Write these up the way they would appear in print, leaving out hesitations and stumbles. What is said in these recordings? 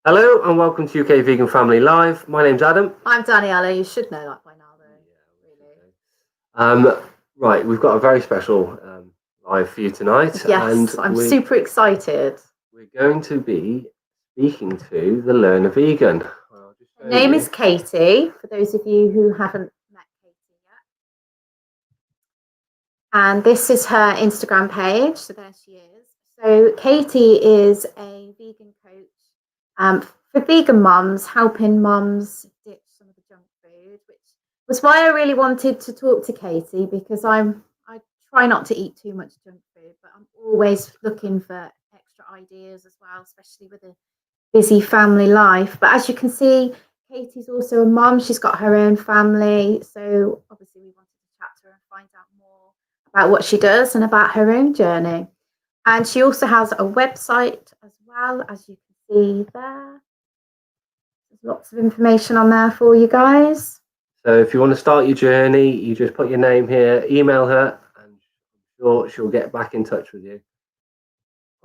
Hello and welcome to UK Vegan Family Live. My name's Adam. I'm Daniela. You should know that by now, though. Really. Right, we've got a very special live for you tonight. Yes, I'm super excited. We're going to be speaking to the Learner Vegan. Her name is Katy, for those of you who haven't met Katy yet. And this is her Instagram page. So there she is. So Katy is a vegan coach for vegan mums, helping mums ditch some of the junk food, which was why I really wanted to talk to Katy, because I try not to eat too much junk food, but I'm always looking for extra ideas as well, especially with a busy family life. But as you can see, Katy's also a mum. She's got her own family. So obviously we wanted to chat to her and find out more about what she does and about her own journey. And she also has a website as well, as you can see there. There's lots of information on there for you guys. So if you want to start your journey, you just put your name here, email her, and I'm sure she'll get back in touch with you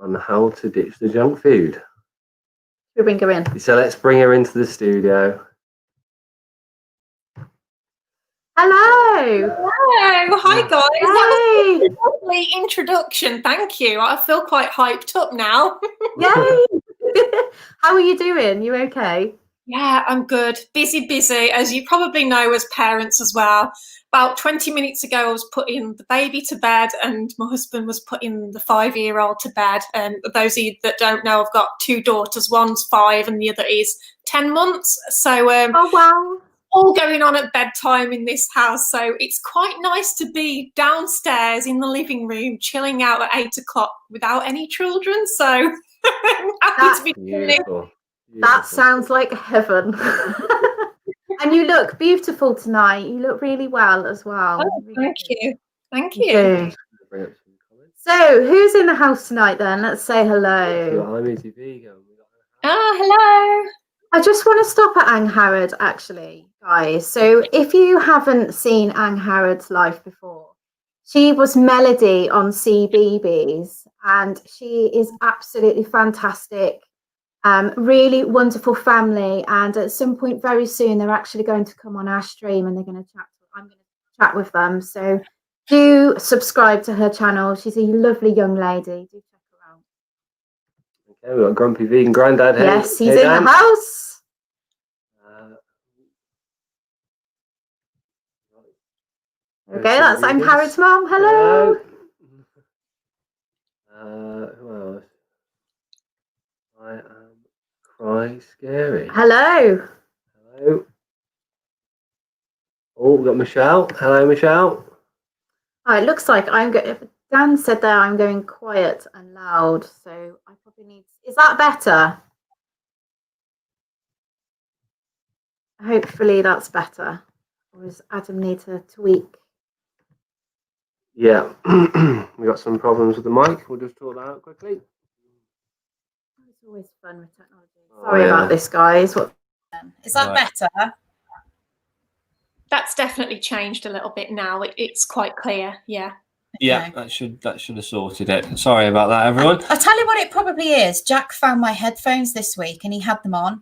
on how to ditch the junk food. We'll bring her in. So let's bring her into the studio. Hello. Hello. Hi, guys. Hey. That was a lovely introduction. Thank you. I feel quite hyped up now. Yay. How are you doing? You okay? Yeah, I'm good. Busy. As you probably know as parents as well. About 20 minutes ago, I was putting the baby to bed and my husband was putting the 5-year-old to bed. And those of you that don't know, I've got 2 daughters. One's 5 and the other is 10 months. So oh, wow. All going on at bedtime in this house. So it's quite nice to be downstairs in the living room, chilling out at 8 o'clock without any children. So happy to be doing it. That sounds like heaven. And you look beautiful tonight. You look really well as well. Oh, really Thank you. So, who's in the house tonight then? Let's say hello. I'm Easy Vegan. Hello. I just want to stop at Angharad, actually, guys. So, if you haven't seen Angharad's life before, she was Melody on CBeebies, and she is absolutely fantastic. Really wonderful family, and at some point very soon they're actually going to come on our stream and they're going to chat. I'm going to chat with them, so do subscribe to her channel. She's a lovely young lady. Do check her out. Okay, we've got Grumpy Vegan Grandad here. Yes, he's in the house. Okay, that's Angharad's mum. Hello. Who else? I am Cry Scary. Hello. Hello. Oh, we've got Michelle. Hello, Michelle. Oh, it looks like Dan said there I'm going quiet and loud, so I probably need. Is that better? Hopefully that's better. Or does Adam need to tweak? Yeah, we got some problems with the mic. We'll just talk that out quickly. It's always fun with technology. Sorry about this, guys. Is that better? That's definitely changed a little bit now. It's quite clear. Yeah. Yeah, that should have sorted it. Sorry about that, everyone. I'll tell you what it probably is. Jack found my headphones this week and he had them on.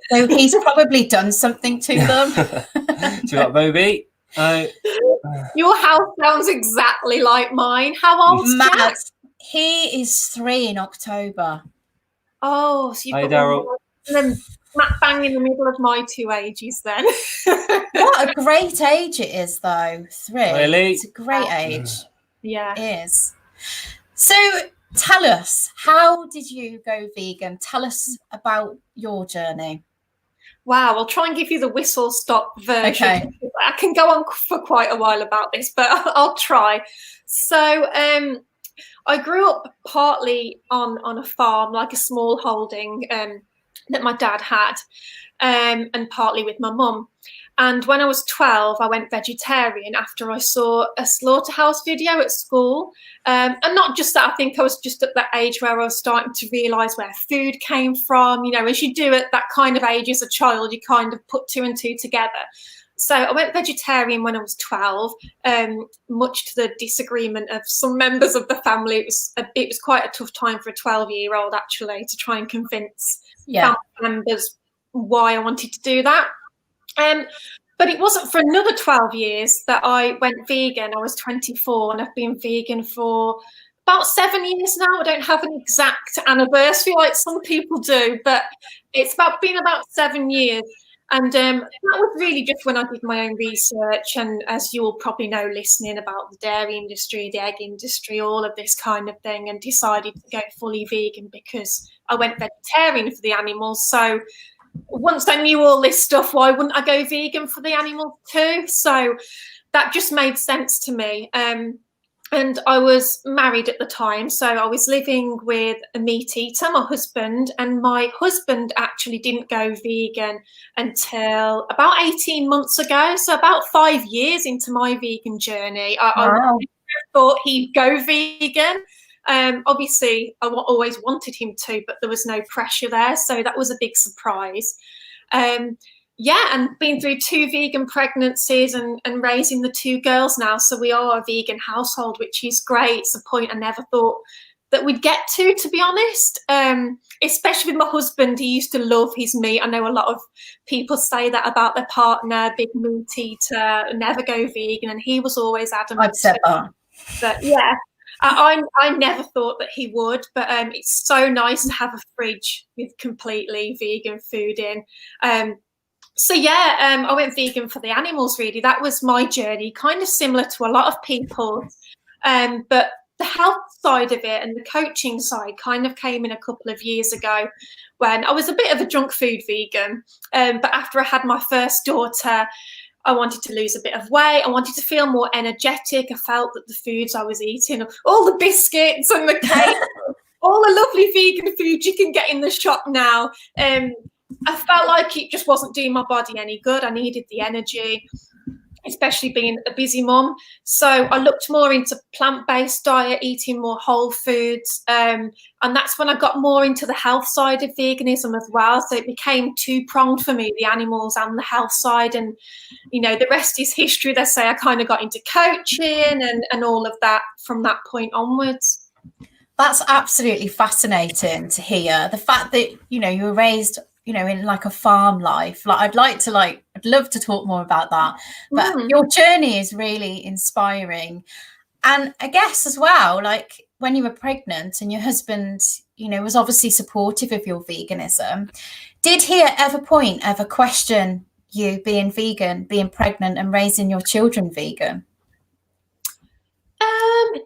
So he's probably done something to them. Do you got Bobby? Your house sounds exactly like mine. How old's Jack? He is 3 in October. Oh, so you've got Daryl. And then smack bang in the middle of my 2 ages then. What a great age it is, though. 3. Really? It's a great age. Yeah. It is. So tell us, how did you go vegan? Tell us about your journey. Wow, I'll try and give you the whistle-stop version. Okay. I can go on for quite a while about this, but I'll try. So I grew up partly on a farm, like a small holding that my dad had, and partly with my mum. And when I was 12, I went vegetarian after I saw a slaughterhouse video at school. And not just that, I think I was just at that age where I was starting to realise where food came from. You know, as you do at that kind of age as a child, you kind of put 2 and 2 together. So I went vegetarian when I was 12, much to the disagreement of some members of the family. It was quite a tough time for a 12-year-old, actually, to try and convince family members why I wanted to do that. But it wasn't for another 12 years that I went vegan. I was 24 and I've been vegan for about 7 years now. I don't have an exact anniversary like some people do, but it's been about 7 years. And that was really just when I did my own research. And as you all probably know, listening about the dairy industry, the egg industry, all of this kind of thing, and decided to go fully vegan because I went vegetarian for the animals. So once I knew all this stuff, why wouldn't I go vegan for the animals too? So that just made sense to me. And I was married at the time, so I was living with a meat eater, my husband, and my husband actually didn't go vegan until about 18 months ago, so about 5 years into my vegan journey. I thought he'd go vegan. Obviously, I always wanted him to, but there was no pressure there, so that was a big surprise. And been through 2 vegan pregnancies and raising the 2 girls now. So we are a vegan household, which is great. It's a point I never thought that we'd get to be honest. Especially with my husband, he used to love his meat. I know a lot of people say that about their partner, big meat eater, never go vegan. And he was always adamant. I've said that. But yeah, I never thought that he would. But it's so nice to have a fridge with completely vegan food in. I went vegan for the animals, really. That was my journey, kind of similar to a lot of people. But the health side of it and the coaching side kind of came in a couple of years ago when I was a bit of a junk food vegan. But after I had my first daughter, I wanted to lose a bit of weight. I wanted to feel more energetic. I felt that the foods I was eating, all the biscuits and the cake, all the lovely vegan food you can get in the shop now, I felt like it just wasn't doing my body any good. I needed the energy, especially being a busy mum. So I looked more into plant-based diet, eating more whole foods. And that's when I got more into the health side of veganism as well. So it became 2-pronged for me, the animals and the health side. And, the rest is history. They say I kind of got into coaching and all of that from that point onwards. That's absolutely fascinating to hear. The fact that, you were raised in like a farm life. I'd love to talk more about that. But your journey is really inspiring. And I guess as well, like when you were pregnant and your husband, was obviously supportive of your veganism. Did he at ever question you being vegan, being pregnant and raising your children vegan?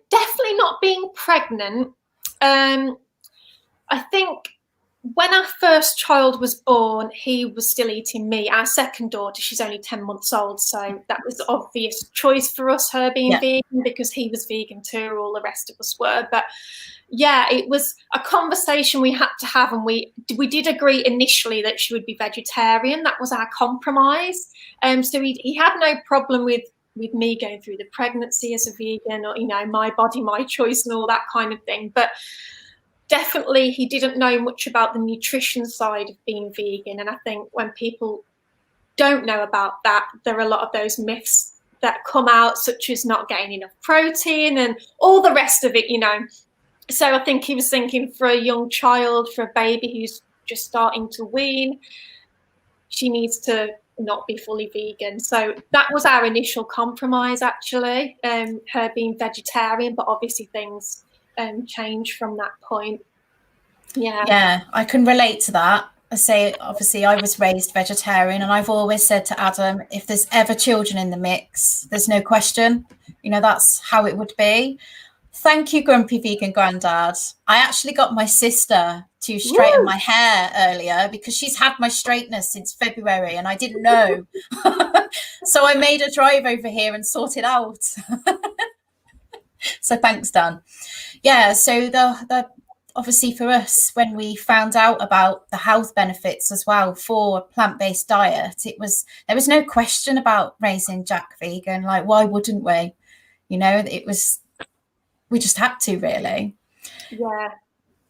Definitely not being pregnant. I think when our first child was born, he was still eating meat. Our second daughter, she's only 10 months old, so that was the obvious choice for us, her being vegan, because he was vegan too, all the rest of us were. But yeah, it was a conversation we had to have, and we did agree initially that she would be vegetarian. That was our compromise. So he had no problem with me going through the pregnancy as a vegan, or my body, my choice, and all that kind of thing. But definitely he didn't know much about the nutrition side of being vegan. And I think when people don't know about that, there are a lot of those myths that come out, such as not getting enough protein and all the rest of it, So I think he was thinking, for a young child, for a baby who's just starting to wean, she needs to not be fully vegan. So that was our initial compromise, actually, her being vegetarian, but obviously things change from that point. Yeah, I can relate to that. I say, obviously I was raised vegetarian, and I've always said to Adam, if there's ever children in the mix, there's no question, that's how it would be. Thank you, Grumpy Vegan Grandad. I actually got my sister to straighten my hair earlier because she's had my straightness since February and I didn't know. So I made her drive over here and sort it out. So thanks, Dan. Yeah, so the obviously for us, when we found out about the health benefits as well for a plant-based diet, there was no question about raising Jack vegan. Like, why wouldn't we? We just had to, really.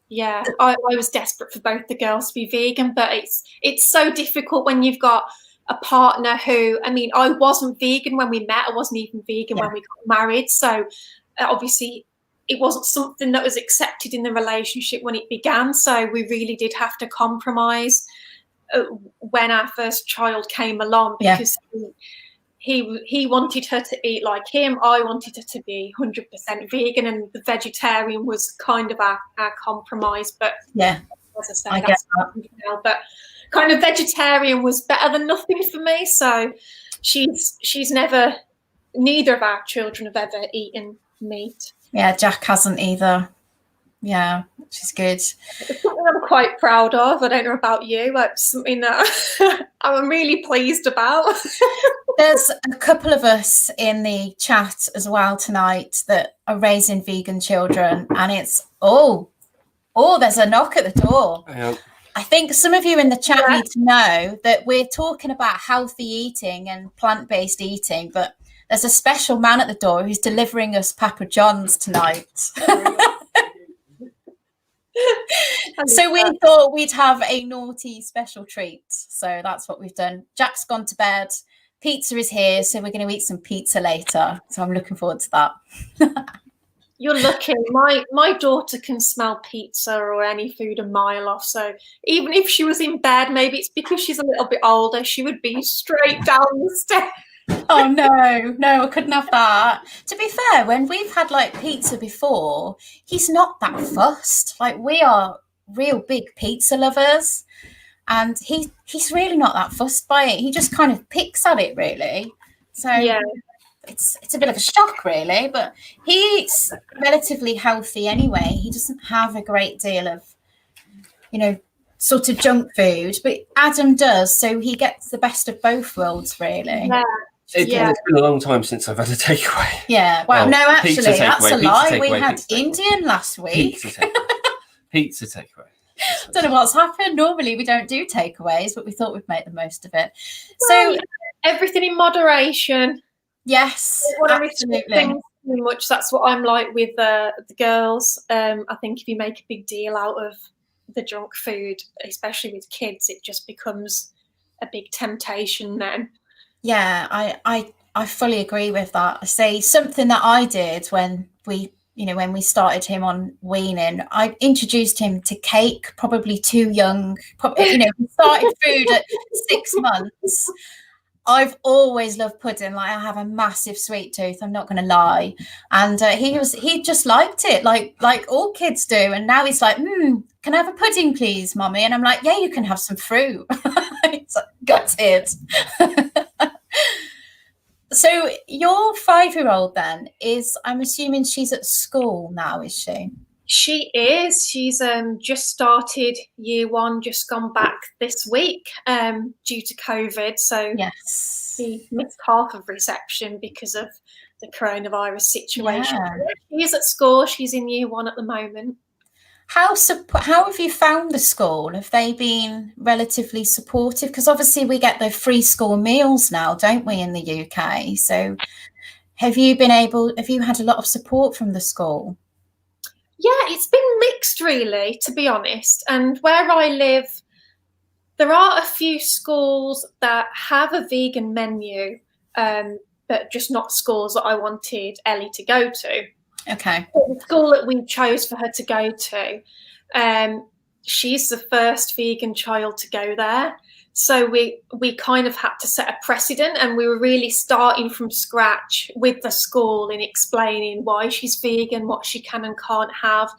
Yeah. I was desperate for both the girls to be vegan, but it's so difficult when you've got a partner who, I mean, I wasn't vegan when we met. I wasn't even vegan when we got married. So obviously it wasn't something that was accepted in the relationship when it began. So we really did have to compromise when our first child came along, because he wanted her to eat like him. I wanted her to be 100% vegan, and the vegetarian was kind of our compromise. But as I say, I get that. Now, but kind of vegetarian was better than nothing for me. So she's never, neither of our children have ever eaten meat. Yeah, Jack hasn't either. Yeah, which is good. It's something I'm quite proud of. I don't know about you, but something that I'm really pleased about. There's a couple of us in the chat as well tonight that are raising vegan children, and it's there's a knock at the door. Yeah. I think some of you in the chat need to know that we're talking about healthy eating and plant-based eating, but there's a special man at the door who's delivering us Papa John's tonight. So we thought we'd have a naughty special treat. So that's what we've done. Jack's gone to bed. Pizza is here, so we're going to eat some pizza later. So I'm looking forward to that. You're lucky. My daughter can smell pizza or any food a mile off. So even if she was in bed, maybe it's because she's a little bit older, she would be straight down the stairs. Oh no, I couldn't have that. To be fair, when we've had like pizza before, he's not that fussed. Like, we are real big pizza lovers, and he's really not that fussed by it. He just kind of picks at it, really. So it's a bit of a shock, really, but he eats relatively healthy anyway. He doesn't have a great deal of, sort of junk food, but Adam does, so he gets the best of both worlds, really. It's been a long time since I've had a takeaway. Yeah. Well, no, actually, that's a lie. We had Indian last week. Pizza takeaway. Don't know what's happened. Normally we don't do takeaways, but we thought we'd make the most of it. So everything in moderation. Yes, absolutely. Too much. That's what I'm like with the girls. I think if you make a big deal out of the junk food, especially with kids, it just becomes a big temptation then. Yeah, I fully agree with that. I say something that I did when we started him on weaning, I introduced him to cake, probably too young. We started food at 6 months. I've always loved pudding. Like, I have a massive sweet tooth, I'm not going to lie. And he just liked it, like all kids do. And now he's like, can I have a pudding, please, Mommy? And I'm like, yeah, you can have some fruit. It's like, gutted. So your 5-year-old then I'm assuming she's at school now, is she? She is. She's just started year 1, just gone back this week due to COVID. So she missed half of reception because of the coronavirus situation. Yeah. She is at school. She's in year 1 at the moment. How have you found the school? Have they been relatively supportive? Because obviously we get the free school meals now, don't we, in the UK? So have you had a lot of support from the school? Yeah, it's been mixed, really, to be honest. And where I live, there are a few schools that have a vegan menu, but just not schools that I wanted Ellie to go to. Okay. The school that we chose for her to go to, she's the first vegan child to go there. So we kind of had to set a precedent, and we were really starting from scratch with the school in explaining why she's vegan, what she can and can't have.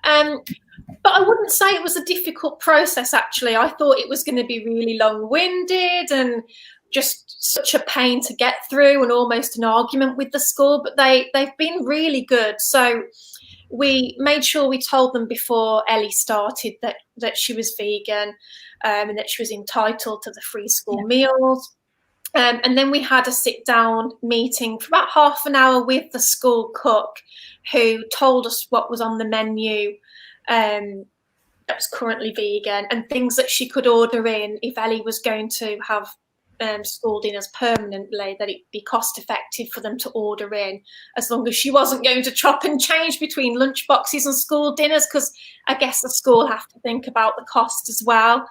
But I wouldn't say it was a difficult process, actually. I thought it was going to be really long-winded and just such a pain to get through and almost an argument with the school, but they've been really good. So we made sure we told them before Ellie started that she was vegan, and that she was entitled to the free school meals. And then we had a sit-down meeting for about half an hour with the school cook, who told us what was on the menu that was currently vegan, and things that she could order in if Ellie was going to have school dinners permanently, that it'd be cost effective for them to order in, as long as she wasn't going to chop and change between lunch boxes and school dinners, because I guess the school have to think about the cost as well.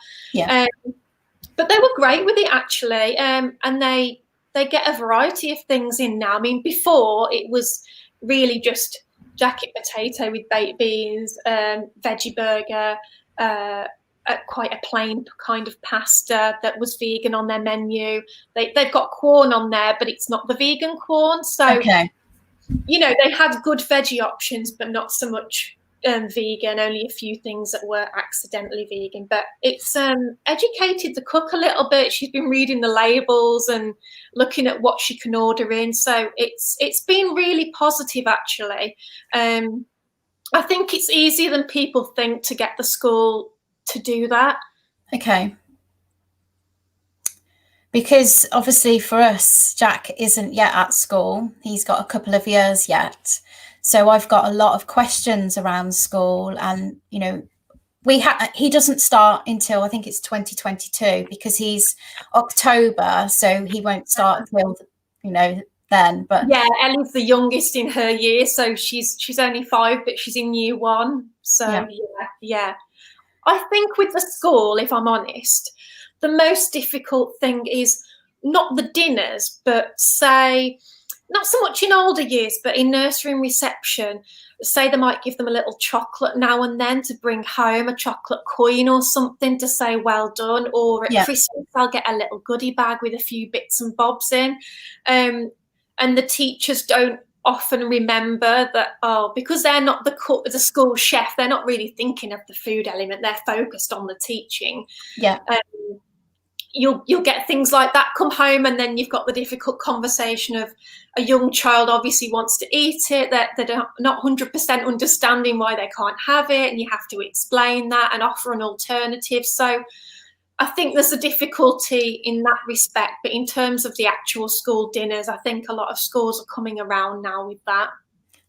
but they were great with it actually, and they get a variety of things in now. I mean, before it was really just jacket potato with baked beans, veggie burger, quite a plain kind of pasta that was vegan on their menu. They've got corn on there, but it's not the vegan corn. So, you know, they had good veggie options, but not so much vegan, only a few things that were accidentally vegan. But it's educated the cook a little bit. She's been reading the labels and looking at what she can order in. So it's been really positive, actually. I think it's easier than people think to get the school to do that. Okay. Because obviously for us, Jack isn't yet at school. He's got a couple of years yet. So I've got a lot of questions around school, and, you know, he doesn't start until I think it's 2022, because he's October, so he won't start till, you know, then. But yeah, Ellie's the youngest in her year, so she's only 5, but she's in year 1. So yeah. I think with the school, if I'm honest, the most difficult thing is not the dinners, but say, not so much in older years, but in nursery and reception, say they might give them a little chocolate now and then to bring home, a chocolate coin or something to say well done, or at Christmas I'll get a little goodie bag with a few bits and bobs in. And the teachers don't often remember that, because they're not the cook, the school chef, they're not really thinking of the food element, they're focused on the teaching. You'll get things like that come home, and then you've got the difficult conversation of a young child obviously wants to eat it, that they're not 100% understanding why they can't have it, and you have to explain that and offer an alternative. So I think there's a difficulty in that respect, but in terms of the actual school dinners, I think a lot of schools are coming around now with that.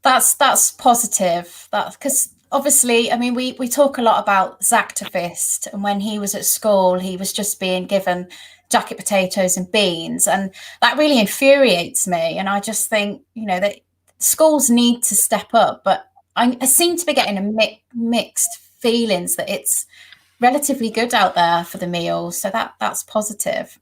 That's positive. Because obviously, I mean, we talk a lot about Zactafist, and when he was at school, he was just being given jacket potatoes and beans, and that really infuriates me. And I just think, you know, that schools need to step up, but I seem to be getting a mixed feelings that it's relatively good out there for the meals, so that's positive.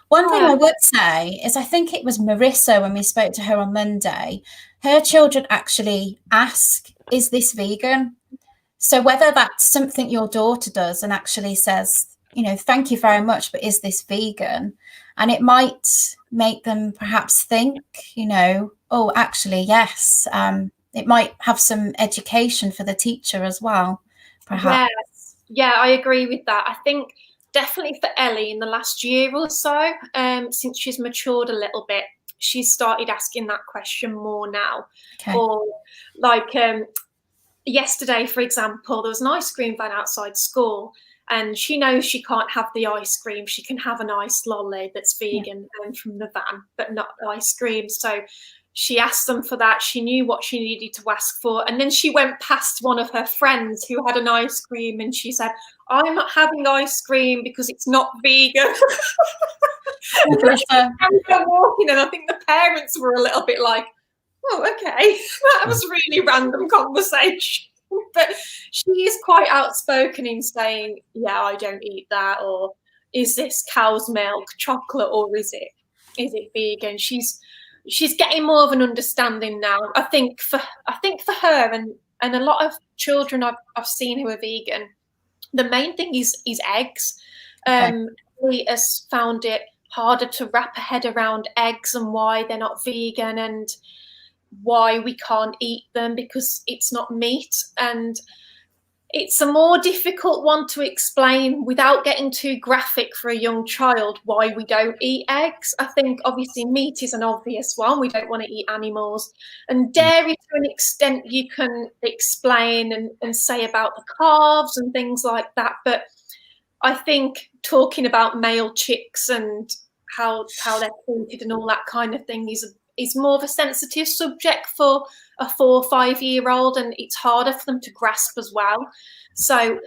One thing I would say is, I think it was Marissa, when we spoke to her on Monday, her children actually ask, is this vegan? So whether that's something your daughter does and actually says, you know, thank you very much, but is this vegan? And it might make them perhaps think, you know, oh, actually, yes. It might have some education for the teacher as well, perhaps. Yeah, I agree with that. I think definitely for Ellie in the last year or so, since she's matured a little bit, she's started asking that question more now. Or like yesterday, for example, there was an ice cream van outside school, and she knows she can't have the ice cream. She can have an iced lolly that's vegan and from the van, but not ice cream. So she asked them for that. She knew what she needed to ask for. And then she went past one of her friends who had an ice cream, and she said, I'm not having ice cream because it's not vegan. And walking, and I think the parents were a little bit like, oh, okay, that was really random conversation. But she is quite outspoken in saying, yeah, I don't eat that, or is this cow's milk chocolate, or is it vegan? She's getting more of an understanding now. I think for her and a lot of children I've seen who are vegan, the main thing is eggs. She has found it harder to wrap her head around eggs and why they're not vegan, and why we can't eat them because it's not meat. And it's a more difficult one to explain without getting too graphic for a young child why we don't eat eggs. I think obviously meat is an obvious one. We don't want to eat animals. And dairy, to an extent, you can explain and say about the calves and things like that. But I think talking about male chicks and how they're treated and all that kind of thing is more of a sensitive subject for a 4 or 5 year old, and it's harder for them to grasp as well. So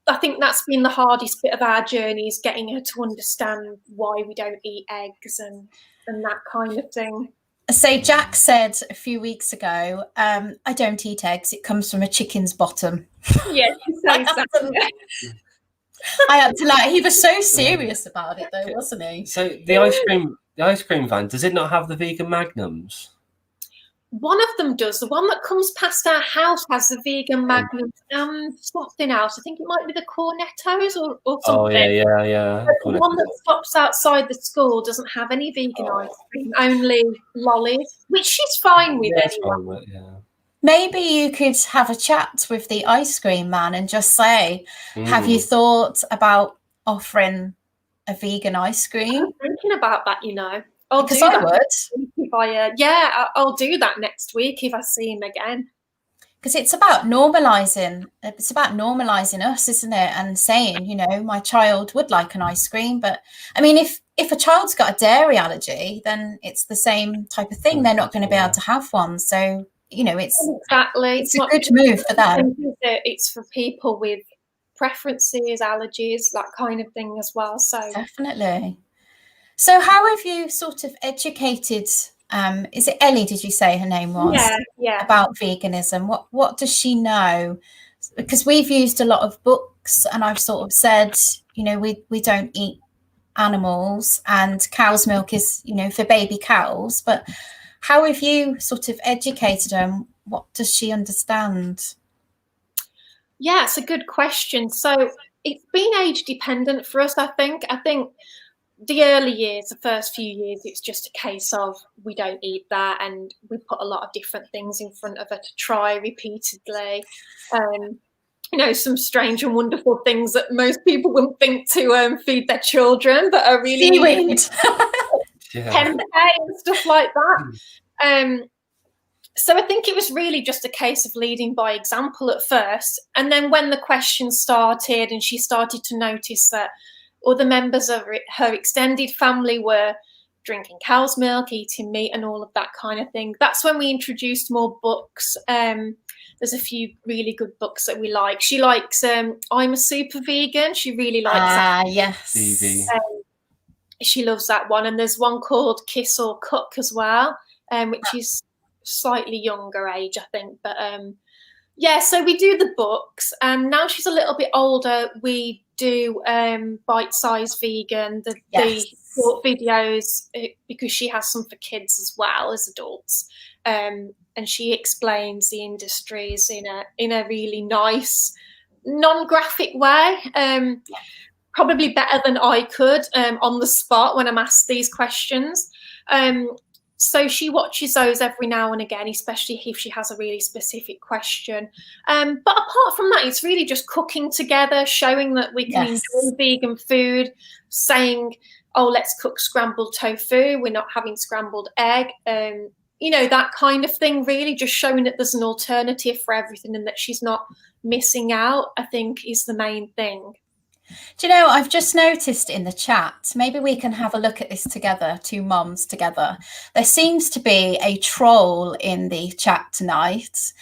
I think that's been the hardest bit of our journey, is getting her to understand why we don't eat eggs and that kind of thing. So Jack said a few weeks ago, I don't eat eggs, it comes from a chicken's bottom. Yeah, she says that. I had to he was so serious about it though, wasn't he? So the ice cream van, does it not have the vegan magnums? One of them does. The one that comes past our house has the vegan magnum and something else. I think it might be the cornettos or something. Oh yeah. But the one that stops outside the school doesn't have any vegan ice cream, only lollies, which she's fine with anyway. Maybe you could have a chat with the ice cream man and just say, have you thought about offering a vegan ice cream? I'm thinking about that, Because I would. I'll do that next week if I see him again. Because it's about normalizing. It's about normalizing us, isn't it? And saying, my child would like an ice cream. But I mean, if a child's got a dairy allergy, then it's the same type of thing. They're not going to be able to have one. So, it's a good move for them. It's for people with preferences, allergies, that kind of thing as well. So definitely. So how have you sort of educated, is it Ellie, did you say her name was? Yeah. About veganism? What does she know? Because we've used a lot of books and I've sort of said, we don't eat animals and cow's milk is, for baby cows. But how have you sort of educated her? What does she understand? Yeah, it's a good question. So it's been age dependent for us, I think. I think the early years, the first few years, it's just a case of we don't eat that, and we put a lot of different things in front of her to try repeatedly. Some strange and wonderful things that most people wouldn't think to feed their children, but are really tempeh and stuff like that. So I think it was really just a case of leading by example at first, and then when the questions started and she started to notice that other members of her extended family were drinking cow's milk, eating meat and all of that kind of thing, that's when we introduced more books. There's a few really good books that we like. She likes I'm a Super Vegan. She really likes that. Yes. She loves that one. And there's one called Kiss or Cook as well, which is slightly younger age, I think. But so we do the books, and now she's a little bit older, we do bite-sized vegan, the short videos, because she has some for kids as well as adults, and she explains the industries in a really nice, non-graphic way, probably better than I could on the spot when I'm asked these questions. So she watches those every now and again, especially if she has a really specific question. But apart from that, it's really just cooking together, showing that we can enjoy vegan food, saying, oh, let's cook scrambled tofu. We're not having scrambled egg. That kind of thing, really just showing that there's an alternative for everything and that she's not missing out, I think, is the main thing. Do you know, I've just noticed in the chat, maybe we can have a look at this together, two mums together. There seems to be a troll in the chat tonight.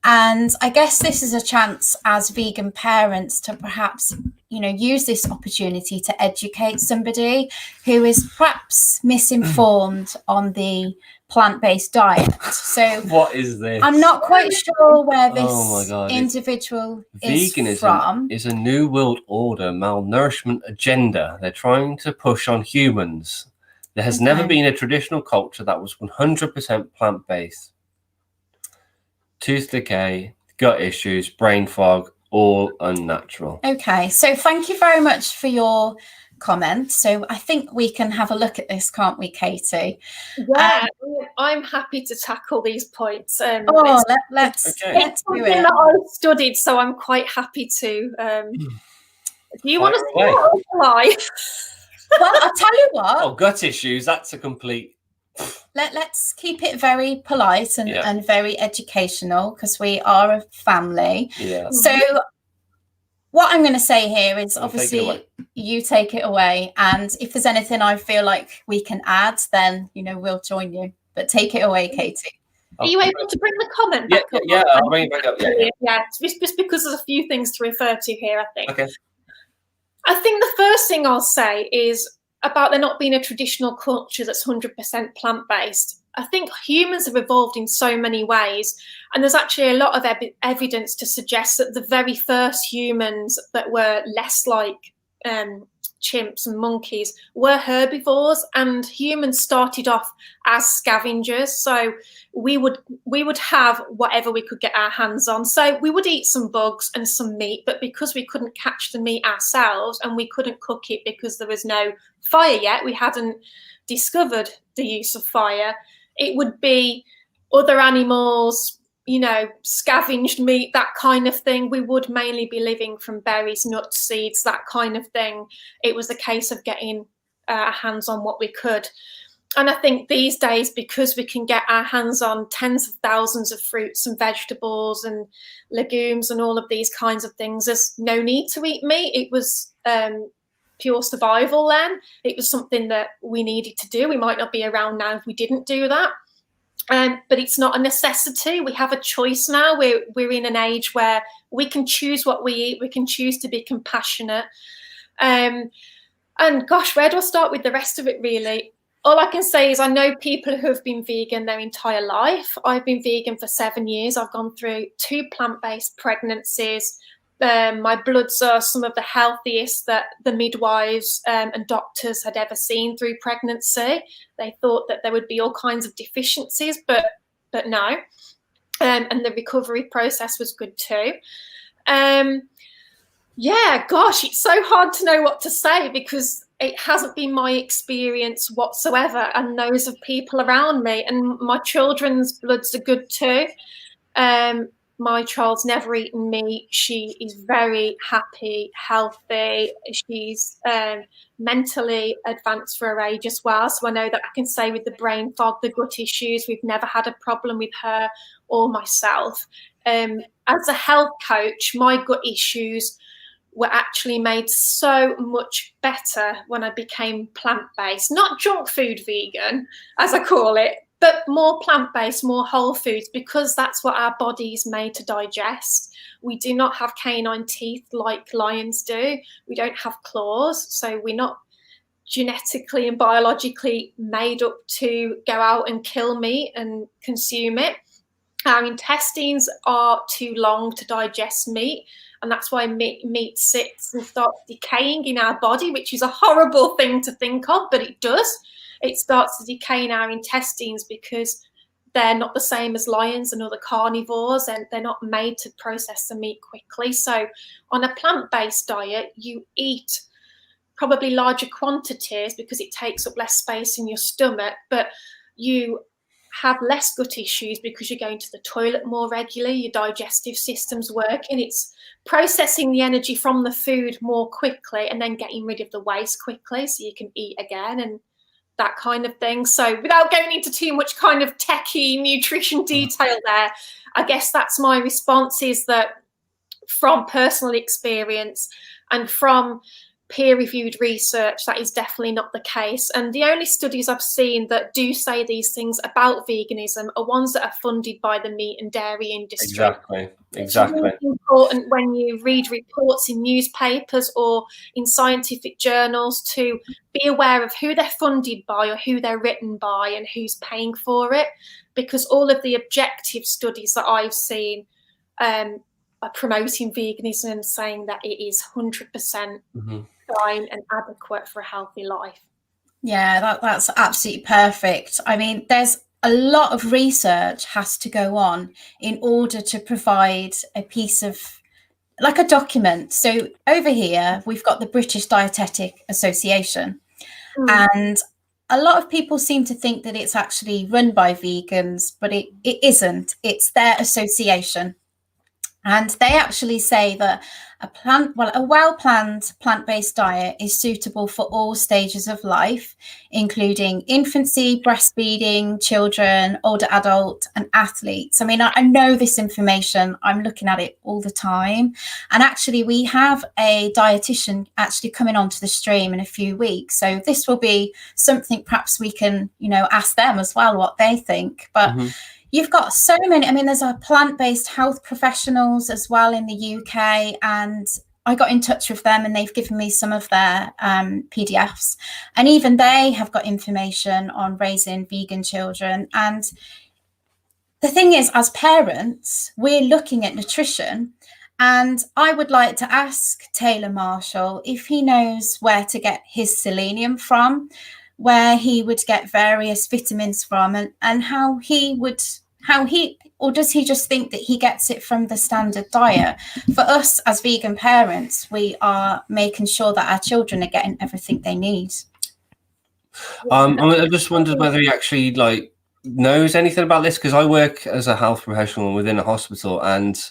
And I guess this is a chance as vegan parents to perhaps, use this opportunity to educate somebody who is perhaps misinformed on the plant-based diet. So what is this? I'm not quite sure where this individual is Veganism from. Is a new world order malnourishment agenda they're trying to push on humans. There has never been a traditional culture that was 100% plant-based. Tooth decay, gut issues, brain fog, all unnatural. Okay, so thank you very much for your comment. So I think we can have a look at this, can't we, Katy? Yeah, I'm happy to tackle these points. Let's do it. That I've studied, so I'm quite happy to. Do you want to reply? Well, I'll tell you what. Oh, gut issues, that's a complete... Let's keep it very polite and very educational, because we are a family. Yeah. So what I'm going to say here is obviously you take it away. And if there's anything I feel like we can add, then, we'll join you. But take it away, Katy. Are you able to bring the comment back up? Yeah, I'll bring it back up. Yeah, just because there's a few things to refer to here, I think. Okay. I think the first thing I'll say is about there not being a traditional culture that's 100% plant-based. I think humans have evolved in so many ways, and there's actually a lot of evidence to suggest that the very first humans that were less like chimps and monkeys were herbivores, and humans started off as scavengers. So we would have whatever we could get our hands on. So we would eat some bugs and some meat, but because we couldn't catch the meat ourselves and we couldn't cook it because there was no fire yet, we hadn't discovered the use of fire, it would be other animals, you know, scavenged meat, that kind of thing. We would mainly be living from berries, nuts, seeds, that kind of thing. It was a case of getting our hands on what we could. And I think these days, because we can get our hands on tens of thousands of fruits and vegetables and legumes and all of these kinds of things, there's no need to eat meat. It was pure survival then. It was something that we needed to do. We might not be around now if we didn't do that. But it's not a necessity. We have a choice now. We're in an age where we can choose what we eat. We can choose to be compassionate. And gosh, where do I start with the rest of it, really? All I can say is I know people who have been vegan their entire life. I've been vegan for 7 years. I've gone through 2 plant-based pregnancies. My bloods are some of the healthiest that the midwives and doctors had ever seen through pregnancy. They thought that there would be all kinds of deficiencies, but no. And the recovery process was good too. Yeah, gosh, it's so hard to know what to say because it hasn't been my experience whatsoever, and those of people around me. And my children's bloods are good too. My child's never eaten meat. She is very happy, healthy. She's mentally advanced for her age as well. So I know that I can say with the brain fog, the gut issues, we've never had a problem with her or myself. As a health coach, my gut issues were actually made so much better when I became plant-based, not junk food vegan, as I call it, but more plant-based, more whole foods, because that's what our body is made to digest. We do not have canine teeth like lions do. We don't have claws, so we're not genetically and biologically made up to go out and kill meat and consume it. Our intestines are too long to digest meat, and that's why meat sits and starts decaying in our body, which is a horrible thing to think of, but it does. It starts to decay in our intestines because they're not the same as lions and other carnivores, and they're not made to process the meat quickly. So on a plant-based diet, you eat probably larger quantities because it takes up less space in your stomach, but you have less gut issues because you're going to the toilet more regularly, your digestive system's working, it's processing the energy from the food more quickly and then getting rid of the waste quickly so you can eat again and that kind of thing. So without going into too much kind of techie nutrition detail there, I guess that's my response, is that from personal experience and from peer-reviewed research, that is definitely not the case. And the only studies I've seen that do say these things about veganism are ones that are funded by the meat and dairy industry. Exactly. It's really important when you read reports in newspapers or in scientific journals to be aware of who they're funded by or who they're written by and who's paying for it, because all of the objective studies that I've seen are promoting veganism and saying that it is 100% fine and adequate for a healthy life. Yeah, that's absolutely perfect. I mean, there's a lot of research has to go on in order to provide a piece of, like, a document. So over here, we've got the British Dietetic Association, and a lot of people seem to think that it's actually run by vegans, but it isn't. It's their association. And they actually say that a well-planned plant-based diet is suitable for all stages of life, including infancy, breastfeeding, children, older adult, and athletes. I mean, I know this information. I'm looking at it all the time. And actually, we have a dietitian actually coming onto the stream in a few weeks. So this will be something perhaps we can, ask them as well what they think. But you've got so many. I mean, there's a plant-based health professionals as well in the UK, and I got in touch with them and they've given me some of their PDFs, and even they have got information on raising vegan children. And the thing is, as parents, we're looking at nutrition And I would like to ask Taylor Marshall if he knows where to get his selenium from, where he would get various vitamins from, and how he, or does he just think that he gets it from the standard diet? For us as vegan parents, we are making sure that our children are getting everything they need. I just wondered whether he actually knows anything about this, because I work as a health professional within a hospital, and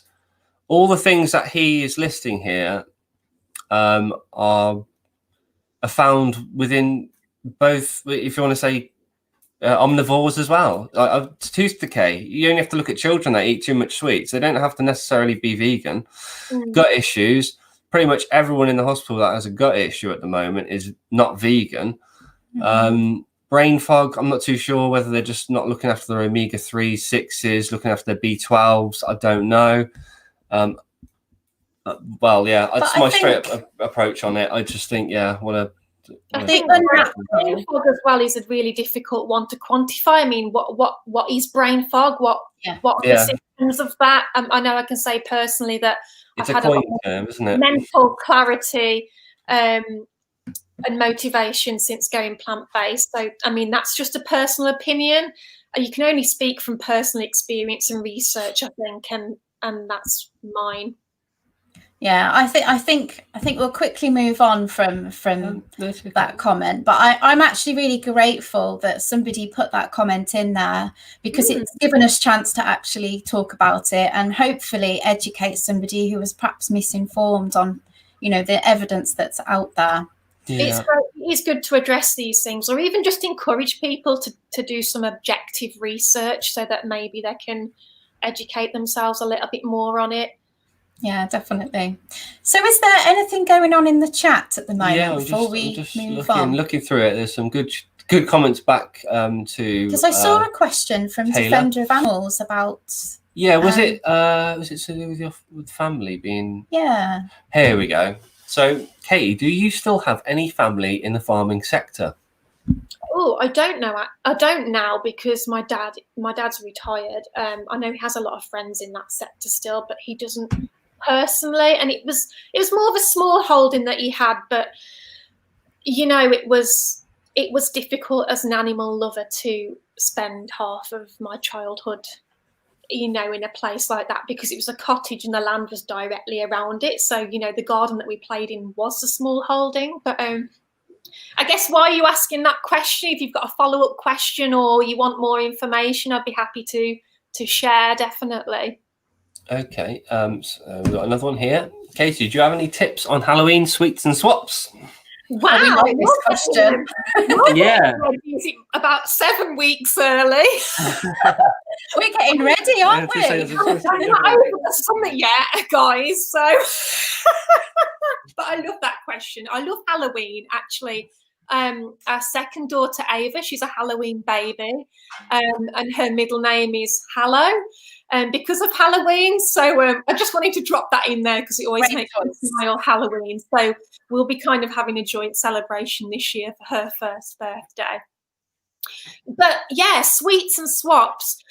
all the things that he is listing here are found within both, if you want to say, omnivores as well. Tooth decay, you only have to look at children that eat too much sweets. They don't have to necessarily be vegan. Gut issues, pretty much everyone in the hospital that has a gut issue at the moment is not vegan. Brain fog, I'm not too sure whether they're just not looking after their omega-3, 6s, looking after their B12s. I don't know. Well, yeah, that's my straight up approach on it. I just think, yeah, I think brain fog as well is a really difficult one to quantify. I mean, what is brain fog? What are the symptoms of that? I know I can say personally that it's I've had a coin term, isn't it? Mental clarity and motivation since going plant-based. So, I mean, that's just a personal opinion. You can only speak from personal experience and research, I think, and that's mine. Yeah, I think we'll quickly move on from that comment. But I'm actually really grateful that somebody put that comment in there, because it's given us a chance to actually talk about it and hopefully educate somebody who was perhaps misinformed on, the evidence that's out there. Yeah. It's good to address these things, or even just encourage people to do some objective research so that maybe they can educate themselves a little bit more on it. Yeah, definitely. So is there anything going on in the chat at the moment? Yeah, I'm just looking through it. There's some good comments back to, because I saw a question from Taylor. Defender of Animals about was it to do with family being? Yeah, here we go. So Katy, do you still have any family in the farming sector? Oh, I don't know. I don't now, because my dad's retired. I know he has a lot of friends in that sector still, but he doesn't personally. And it was more of a small holding that he had, but it was difficult as an animal lover to spend half of my childhood in a place like that, because it was a cottage and the land was directly around it. So the garden that we played in was a small holding. But I guess, why are you asking that question? If you've got a follow-up question or you want more information, I'd be happy to share, definitely. Okay, so we've got another one here. Katy, do you have any tips on Halloween sweets and swaps? Wow, we like this question. Yeah. About 7 weeks early. We're getting ready, aren't we? I'm not over the summer yet, guys. So, but I love that question. I love Halloween, actually. Our second daughter, Ava, she's a Halloween baby, and her middle name is Hallow, because of Halloween. So I just wanted to drop that in there, because it always makes me smile, Halloween. So we'll be kind of having a joint celebration this year for her first birthday. But yeah, sweets and swaps.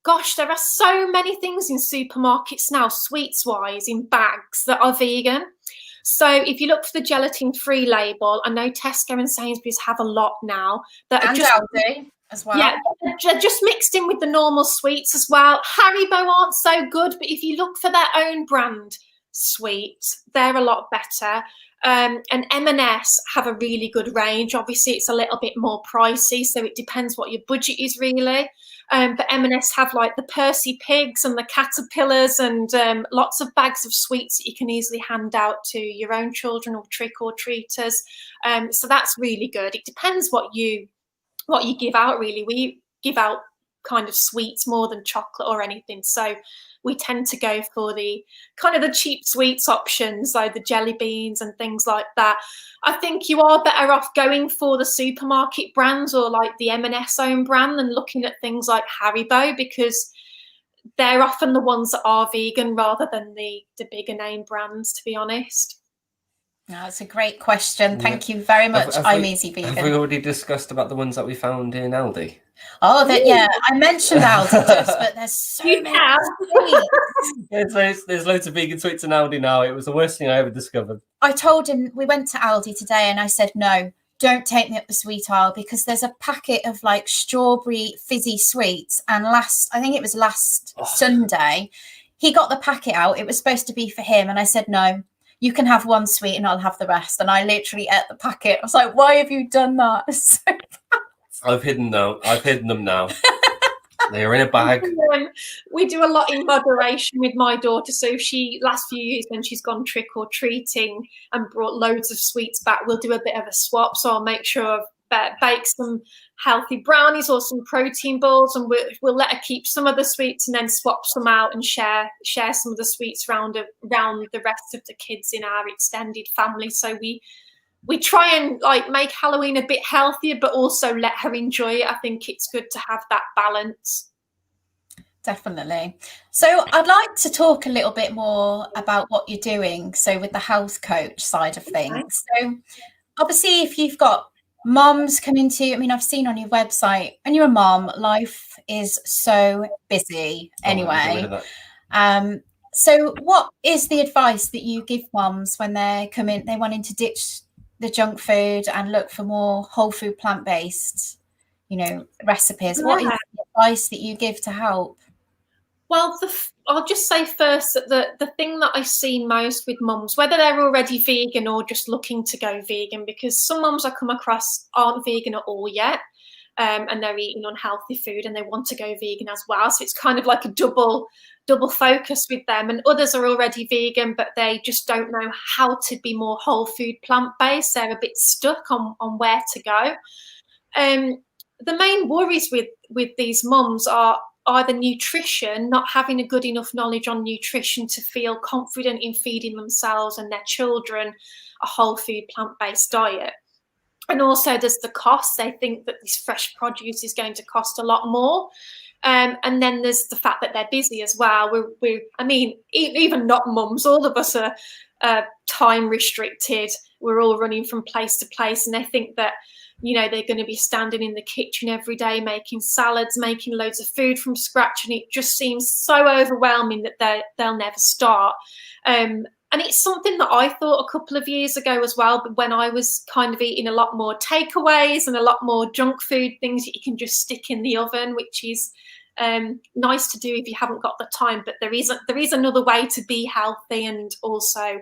Gosh, there are so many things in supermarkets now, sweets-wise, in bags, that are vegan. So if you look for the gelatin-free label, I know Tesco and Sainsbury's have a lot now that are just Aldi as well. Yeah, they're just mixed in with the normal sweets as well. Haribo aren't so good, but if you look for their own brand sweets, they're a lot better. And M&S have a really good range. Obviously, it's a little bit more pricey, so it depends what your budget is, really. But M&S have like the Percy Pigs and the Caterpillars, and lots of bags of sweets that you can easily hand out to your own children or trick-or-treaters. So that's really good. It depends what you give out, really. We give out kind of sweets more than chocolate or anything, so we tend to go for the kind of the cheap sweets options, like the jelly beans and things like that. I think you are better off going for the supermarket brands or like the M&S own brand than looking at things like Haribo, because they're often the ones that are vegan rather than the bigger name brands, to be honest. That's a great question. Thank you very much. I'm Easy Vegan. Have we already discussed about the ones that we found in Aldi? Oh, yeah, I mentioned Aldi just, but there's so many sweets. There's loads of vegan sweets in Aldi now. It was the worst thing I ever discovered. I told him, we went to Aldi today and I said, no, don't take me up the sweet aisle, because there's a packet of like strawberry fizzy sweets. And I think it was last Sunday, he got the packet out. It was supposed to be for him. And I said, no, you can have one sweet and I'll have the rest. And I literally ate the packet. I was like, why have you done that? I've hidden them now. They are in a bag. We do a lot in moderation with my daughter. So last few years when she's gone trick or treating and brought loads of sweets back, we'll do a bit of a swap. So I'll make sure I've baked some healthy brownies or some protein balls, and we'll let her keep some of the sweets and then swap some out and share some of the sweets around the rest of the kids in our extended family. So we try and like make Halloween a bit healthier, but also let her enjoy it. I think it's good to have that balance. Definitely. So I'd like to talk a little bit more about what you're doing. So with the health coach side of things. So obviously, if you've got moms coming to, I mean, I've seen on your website, and you're a mom, life is so busy anyway. So what is the advice that you give moms when they're wanting to ditch the junk food and look for more whole food, plant-based, recipes? Yeah. What is the advice that you give to help? Well, I'll just say first that the thing that I see most with mums, whether they're already vegan or just looking to go vegan, because some mums I come across aren't vegan at all yet, and they're eating unhealthy food and they want to go vegan as well. So it's kind of like a double focus with them. And others are already vegan, but they just don't know how to be more whole food, plant-based. They're a bit stuck on where to go. The main worries with these mums are either nutrition, not having a good enough knowledge on nutrition to feel confident in feeding themselves and their children a whole food, plant-based diet. And also there's the cost. They think that this fresh produce is going to cost a lot more. And then there's the fact that they're busy as well. I mean, even not mums, all of us are time restricted. We're all running from place to place, and they think that, they're going to be standing in the kitchen every day, making salads, making loads of food from scratch. And it just seems so overwhelming that they'll never start. And it's something that I thought a couple of years ago as well, but when I was kind of eating a lot more takeaways and a lot more junk food, things that you can just stick in the oven, which is nice to do if you haven't got the time. But there is another way to be healthy and also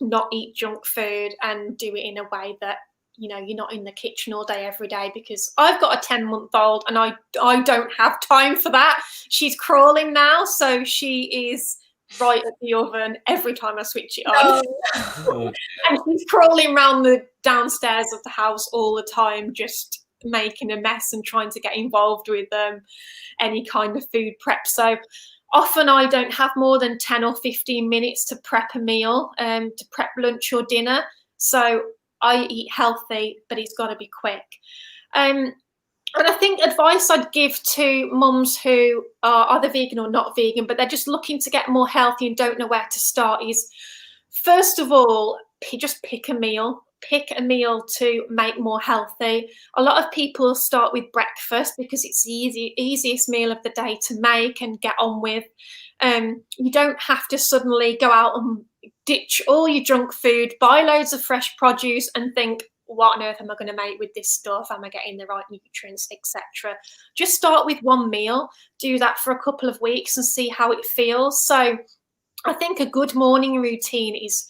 not eat junk food and do it in a way that, you're not in the kitchen all day, every day, because I've got a 10-month-old and I don't have time for that. She's crawling now, so she is right at the oven every time I switch it on. Oh. And she's crawling around the downstairs of the house all the time, just making a mess and trying to get involved with any kind of food prep. So often I don't have more than 10 or 15 minutes to prep a meal, to prep lunch or dinner. So I eat healthy, but it's got to be quick. And I think advice I'd give to mums who are either vegan or not vegan, but they're just looking to get more healthy and don't know where to start is, first of all, just pick a meal. Pick a meal to make more healthy. A lot of people start with breakfast because it's the easiest meal of the day to make and get on with. You don't have to suddenly go out and ditch all your junk food, buy loads of fresh produce and think, what on earth am I going to make with this stuff? Am I getting the right nutrients, etc.? Just start with one meal, do that for a couple of weeks and see how it feels. So I think a good morning routine is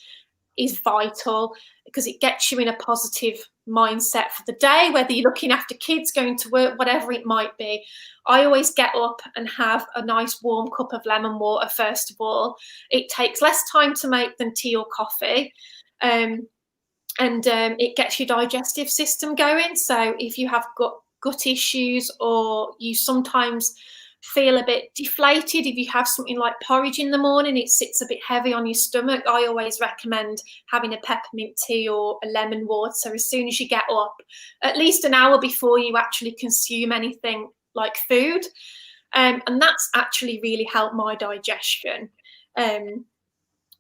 vital because it gets you in a positive mindset for the day, whether you're looking after kids, going to work, whatever it might be. I always get up and have a nice warm cup of lemon water first of all. It takes less time to make than tea or coffee. And it gets your digestive system going. So if you have gut issues or you sometimes feel a bit deflated, if you have something like porridge in the morning, it sits a bit heavy on your stomach, I always recommend having a peppermint tea or a lemon water as soon as you get up, at least an hour before you actually consume anything like food. And that's actually really helped my digestion.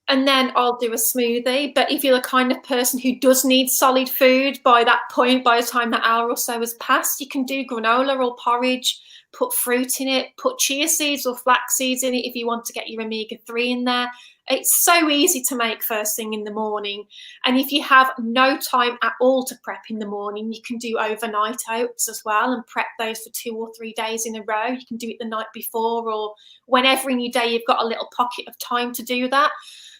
and then I'll do a smoothie. But if you're the kind of person who does need solid food by that point, by the time that hour or so has passed, you can do granola or porridge, put fruit in it, put chia seeds or flax seeds in it if you want to get your omega-3 in there. It's so easy to make first thing in the morning. And if you have no time at all to prep in the morning, you can do overnight oats as well and prep those for 2 or 3 days in a row. You can do it the night before or whenever in your day you've got a little pocket of time to do that.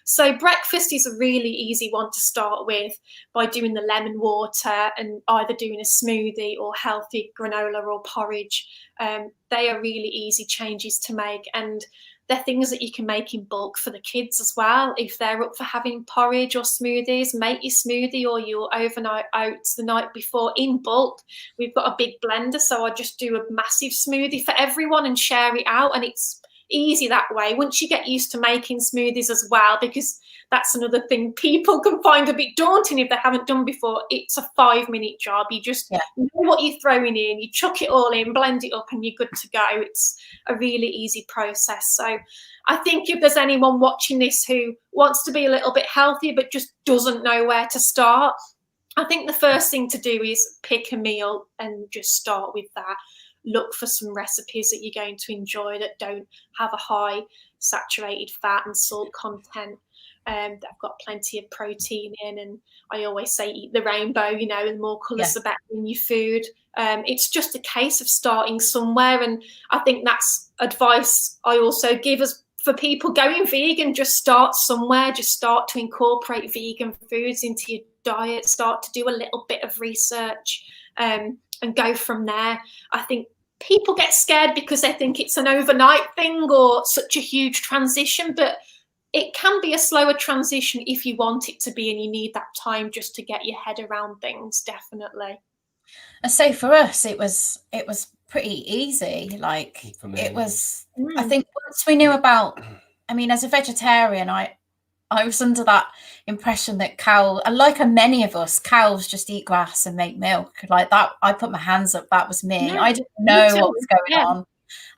So breakfast is a really easy one to start with by doing the lemon water and either doing a smoothie or healthy granola or porridge. They are really easy changes to make, and they're things that you can make in bulk for the kids as well. If they're up for having porridge or smoothies, make your smoothie or your overnight oats the night before in bulk. We've got a big blender, so I just do a massive smoothie for everyone and share it out, and it's easy that way. Once you get used to making smoothies as well, because that's another thing people can find a bit daunting if they haven't done before. It's a 5-minute job. You just know what you're throwing in, you chuck it all in, blend it up, and you're good to go. It's a really easy process. So I think if there's anyone watching this who wants to be a little bit healthier but just doesn't know where to start, I think the first thing to do is pick a meal and just start with that. Look for some recipes that you're going to enjoy that don't have a high saturated fat and salt content. That have got plenty of protein in, and I always say eat the rainbow, you know, and more colours the better in your food. It's just a case of starting somewhere, and I think that's advice I also give as for people going vegan. Just start somewhere, just start to incorporate vegan foods into your diet, start to do a little bit of research, and go from there. I think people get scared because they think it's an overnight thing or such a huge transition, but it can be a slower transition if you want it to be, and you need that time just to get your head around things. Definitely. And so for us, it was pretty easy. Like it was, I think once we knew about, I mean, as a vegetarian, I was under that impression that and like many of us, cows just eat grass and make milk. Like that, I put my hands up. That was me. I didn't know what was going on.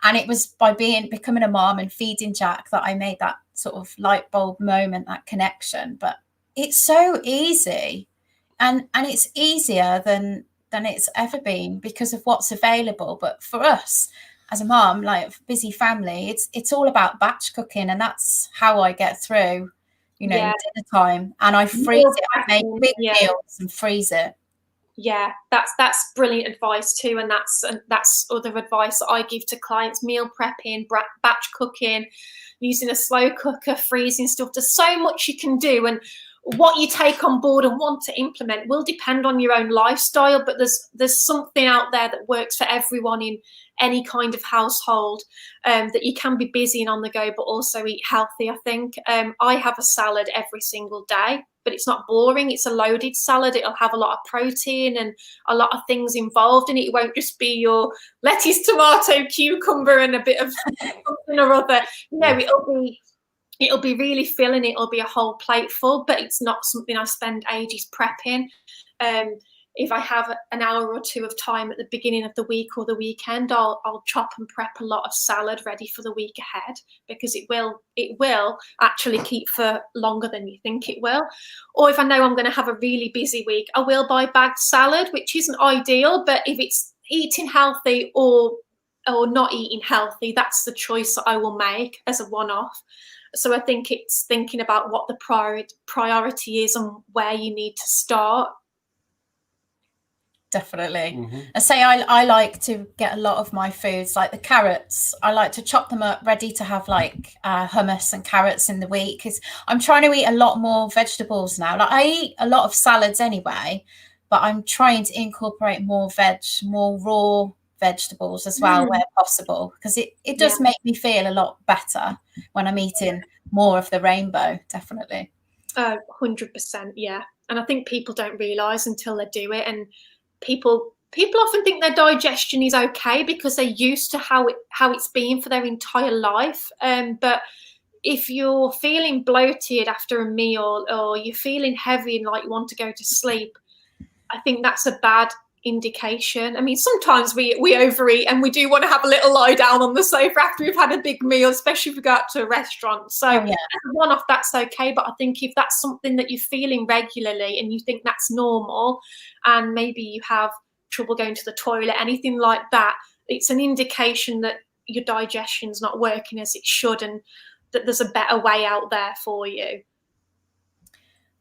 And it was by becoming a mom and feeding Jack that I made that sort of light bulb moment, that connection. But it's so easy, and it's easier than it's ever been because of what's available. But for us as a mom, like a busy family, it's all about batch cooking, and that's how I get through, you know, dinner time. And I freeze it. I make big meals and freeze it. Yeah, that's brilliant advice too, and that's other advice that I give to clients: meal prepping, batch cooking, using a slow cooker, freezing stuff. There's so much you can do, and what you take on board and want to implement will depend on your own lifestyle. But there's something out there that works for everyone in any kind of household, that you can be busy and on the go, but also eat healthy. I think I have a salad every single day. But it's not boring. It's a loaded salad. It'll have a lot of protein and a lot of things involved in it. It won't just be your lettuce, tomato, cucumber, and a bit of something or other. No, it'll be really filling. It'll be a whole plate full, but it's not something I spend ages prepping. If I have an hour or two of time at the beginning of the week or the weekend, I'll chop and prep a lot of salad ready for the week ahead, because it will actually keep for longer than you think it will. Or if I know I'm going to have a really busy week, I will buy bagged salad, which isn't ideal, but if it's eating healthy or not eating healthy, that's the choice that I will make as a one-off. So I think it's thinking about what the priority is and where you need to start. Definitely. I say I like to get a lot of my foods, like the carrots, I like to chop them up ready to have like hummus and carrots in the week, because I'm trying to eat a lot more vegetables now. Like I eat a lot of salads anyway, but I'm trying to incorporate more raw vegetables as well where possible, because it does make me feel a lot better when I'm eating more of the rainbow. Definitely. 100%. Yeah. And I think people don't realize until they do it, and people often think their digestion is okay because they're used to how it's been for their entire life. But if you're feeling bloated after a meal, or you're feeling heavy and like you want to go to sleep, I think that's a bad indication. I mean, sometimes we overeat and we do want to have a little lie down on the sofa after we've had a big meal, especially if we go out to a restaurant. So as a one-off, that's okay. But I think if that's something that you're feeling regularly and you think that's normal, and maybe you have trouble going to the toilet, anything like that, it's an indication that your digestion's not working as it should, and that there's a better way out there for you.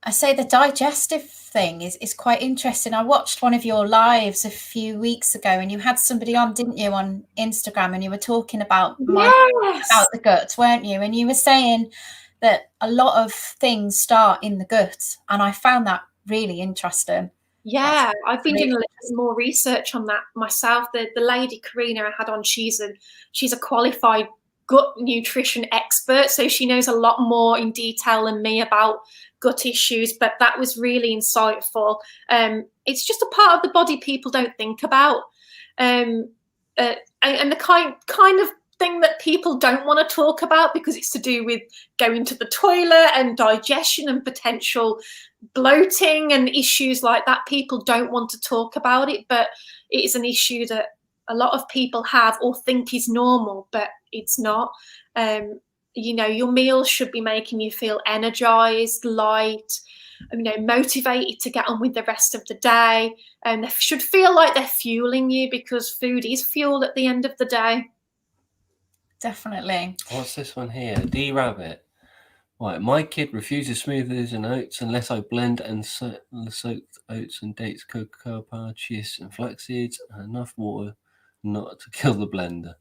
I say the digestive thing is quite interesting. I watched one of your lives a few weeks ago, and you had somebody on, didn't you, on Instagram, and you were talking about about the gut, weren't you? And you were saying that a lot of things start in the gut, and I found that really interesting. Yeah, I've been doing a little more research on that myself. The lady Karina I had on, she's a qualified gut nutrition expert, so she knows a lot more in detail than me about gut issues, but that was really insightful. It's just a part of the body people don't think about, and the kind of thing that people don't want to talk about because it's to do with going to the toilet and digestion and potential bloating and issues like that. People don't want to talk about it, but it is an issue that a lot of people have or think is normal, but it's not. You know, your meals should be making you feel energized, light, you know, motivated to get on with the rest of the day, and they should feel like they're fueling you, because food is fuel at the end of the day. Definitely. What's this one here? D Rabbit. Right, my kid refuses smoothies and oats unless I blend and soak oats and dates, cocoa powder, cheese and flax seeds, and enough water not to kill the blender.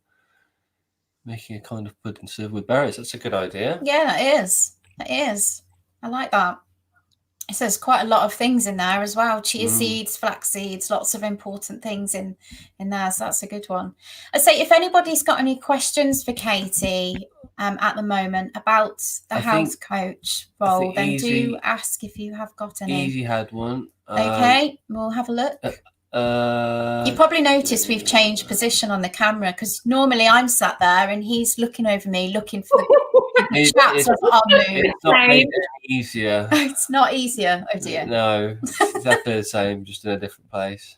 Making a kind of pudding served with berries. That's a good idea. Yeah, that is. That is. I like that. It says quite a lot of things in there as well. Chia seeds, flax seeds, lots of important things in there. So that's a good one. I'd say if anybody's got any questions for Katy at the moment about the health coach role, then do ask if you have got any. Easy had one. Okay, we'll have a look. You probably noticed we've changed position on the camera, because normally I'm sat there and he's looking over me, looking for the chats of our mood. It's not made it easier. It's not easier. Oh dear. No, it's exactly the same, just in a different place.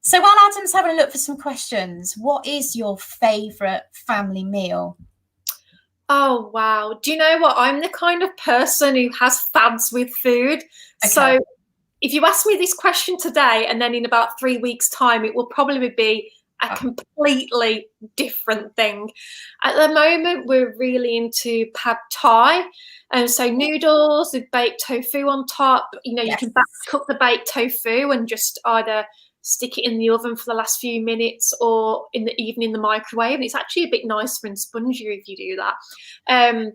So while Adam's having a look for some questions, what is your favourite family meal? Oh, wow. Do you know what? I'm the kind of person who has fads with food. Okay. So if you ask me this question today, and then in about 3 weeks' time, it will probably be a completely different thing. At the moment, we're really into pad thai. And so noodles with baked tofu on top. You know, you can cook the baked tofu and just either stick it in the oven for the last few minutes or even in the microwave. And it's actually a bit nicer and spongier if you do that.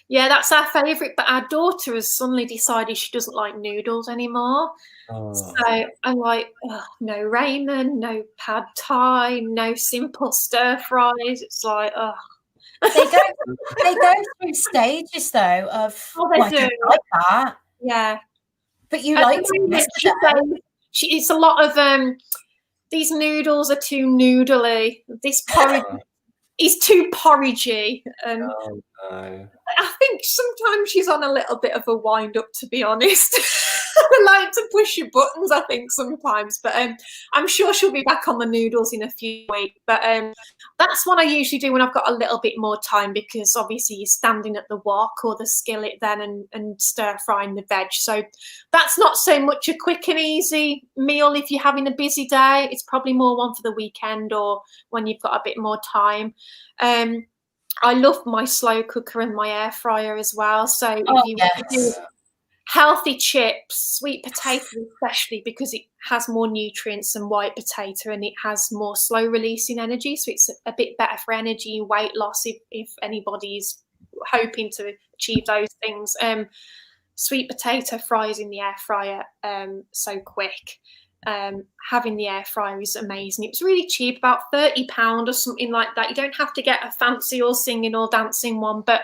Yeah, that's our favourite, but our daughter has suddenly decided she doesn't like noodles anymore. Oh. So I'm like, no ramen, no pad thai, no simple stir fries. It's like, They go through stages though of they do. Like that. Yeah, but you like it's a lot of these noodles are too noodly. This porridge is too porridgey. I think sometimes she's on a little bit of a wind up, to be honest. I like to push your buttons, I think, sometimes, but I'm sure she'll be back on the noodles in a few weeks. But that's what I usually do when I've got a little bit more time, because obviously you're standing at the wok or the skillet then and stir frying the veg. So that's not so much a quick and easy meal if you're having a busy day. It's probably more one for the weekend or when you've got a bit more time. I love my slow cooker and my air fryer as well. So if you do healthy chips, sweet potato especially, because it has more nutrients than white potato and it has more slow releasing energy. So it's a bit better for energy and weight loss if anybody's hoping to achieve those things. Sweet potato fries in the air fryer, so quick. Having the air fryer is amazing. It was really cheap, about £30 or something like that. You don't have to get a fancy or singing or dancing one, but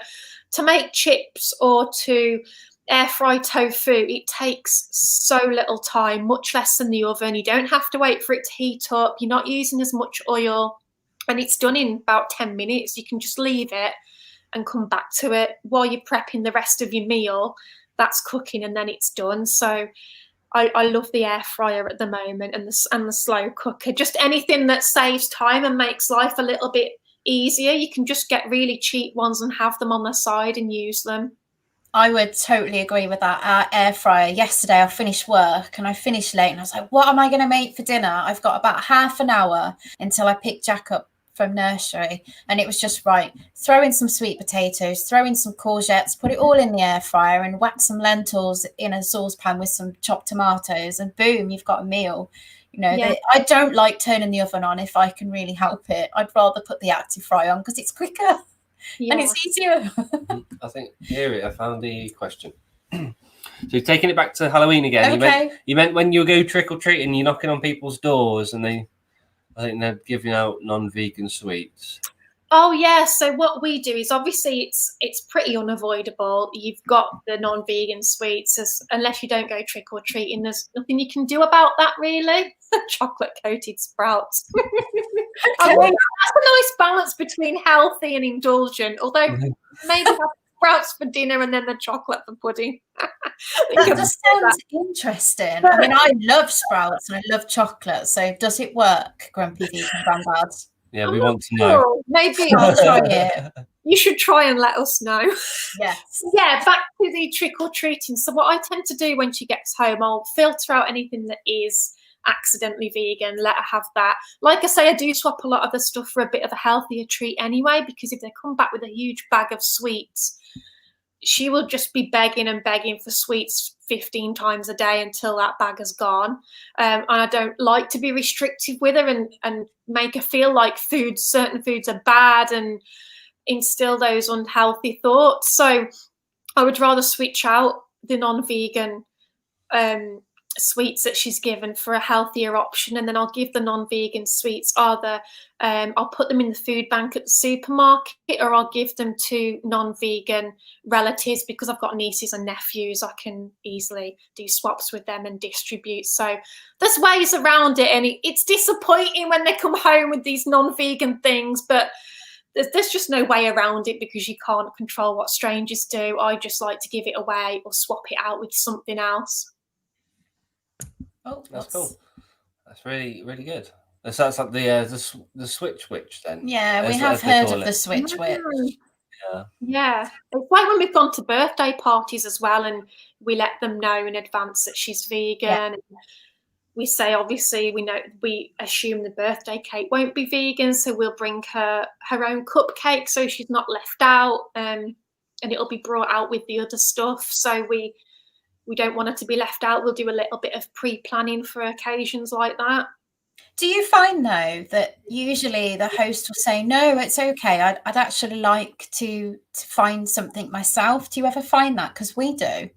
to make chips or to air fry tofu, it takes so little time, much less than the oven. You don't have to wait for it to heat up. You're not using as much oil, and it's done in about 10 minutes. You can just leave it and come back to it while you're prepping the rest of your meal. That's cooking and then it's done. So I love the air fryer at the moment, and the slow cooker. Just anything that saves time and makes life a little bit easier. You can just get really cheap ones and have them on the side and use them. I would totally agree with that. Our air fryer, yesterday I finished work and I finished late and I was like, what am I going to make for dinner? I've got about half an hour until I pick Jack up from nursery, and it was just right. Throw in some sweet potatoes, throw in some courgettes, put it all in the air fryer and whack some lentils in a saucepan with some chopped tomatoes, and boom, you've got a meal. You know, Yeah. I don't like turning the oven on if I can really help it. I'd rather put the active fry on because it's quicker. Yeah. And it's easier. I think here I found the question. So taking it back to Halloween again. Okay. You meant when you go trick or treating, you're knocking on people's doors, and I think they're giving out non-vegan sweets. Oh yeah, so what we do is obviously it's pretty unavoidable. You've got the non-vegan sweets, unless you don't go trick or treating. There's nothing you can do about that, really. Chocolate coated sprouts. I mean, that's a nice balance between healthy and indulgent. Although maybe have sprouts for dinner and then the chocolate for pudding. That just sounds interesting. I mean, I love sprouts and I love chocolate. So does it work, Grumpy Vegan Grandad? Yeah, we want to know. Maybe I'll try it. you should try and let us know. Yes. Yeah, back to the trick or treating. So what I tend to do when she gets home, I'll filter out anything that is accidentally vegan, let her have that. Like I say, I do swap a lot of the stuff for a bit of a healthier treat anyway, because if they come back with a huge bag of sweets, she will just be begging and begging for sweets 15 times a day until that bag is gone. And I don't like to be restrictive with her and make her feel like certain foods are bad and instill those unhealthy thoughts. So I would rather switch out the non-vegan sweets that she's given for a healthier option, and then I'll give the non-vegan sweets either I'll put them in the food bank at the supermarket, or I'll give them to non-vegan relatives, because I've got nieces and nephews. I can easily do swaps with them and distribute. So there's ways around it, and it's disappointing when they come home with these non-vegan things, but there's just no way around it because you can't control what strangers do. I just like to give it away or swap it out with something else. Oh, That's cool. That's really, really good. So that's like the switch witch then. Yeah, we have heard of the switch witch. Yeah. It's like when we've gone to birthday parties as well, and we let them know in advance that she's vegan. Yeah. And we say, obviously, we assume the birthday cake won't be vegan, so we'll bring her own cupcake so she's not left out, and it'll be brought out with the other stuff. So we don't want her to be left out. We'll do a little bit of pre-planning for occasions like that. Do you find, though, that usually the host will say, no, it's okay, I'd actually like to find something myself? Do you ever find that? Because we do.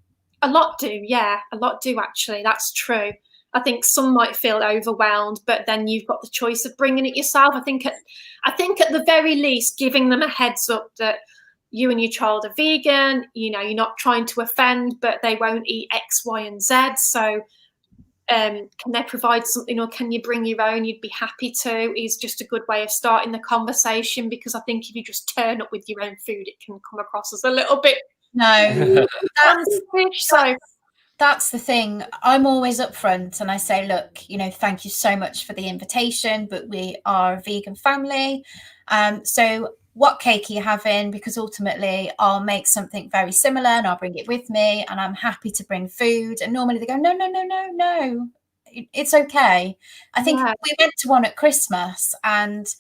A lot do, yeah. A lot do, actually. That's true. I think some might feel overwhelmed, but then you've got the choice of bringing it yourself. I think at the very least, giving them a heads up that you and your child are vegan, you're not trying to offend, but they won't eat X, Y, and Z. So can they provide something, or can you bring your own? You'd be happy to, is just a good way of starting the conversation, because I think if you just turn up with your own food, it can come across as a little bit. No, that's the thing. I'm always upfront and I say, look, thank you so much for the invitation, but we are a vegan family. So what cake are you having? Because ultimately I'll make something very similar and I'll bring it with me, and I'm happy to bring food. And normally they go, no, it's okay. I think we went to one at Christmas and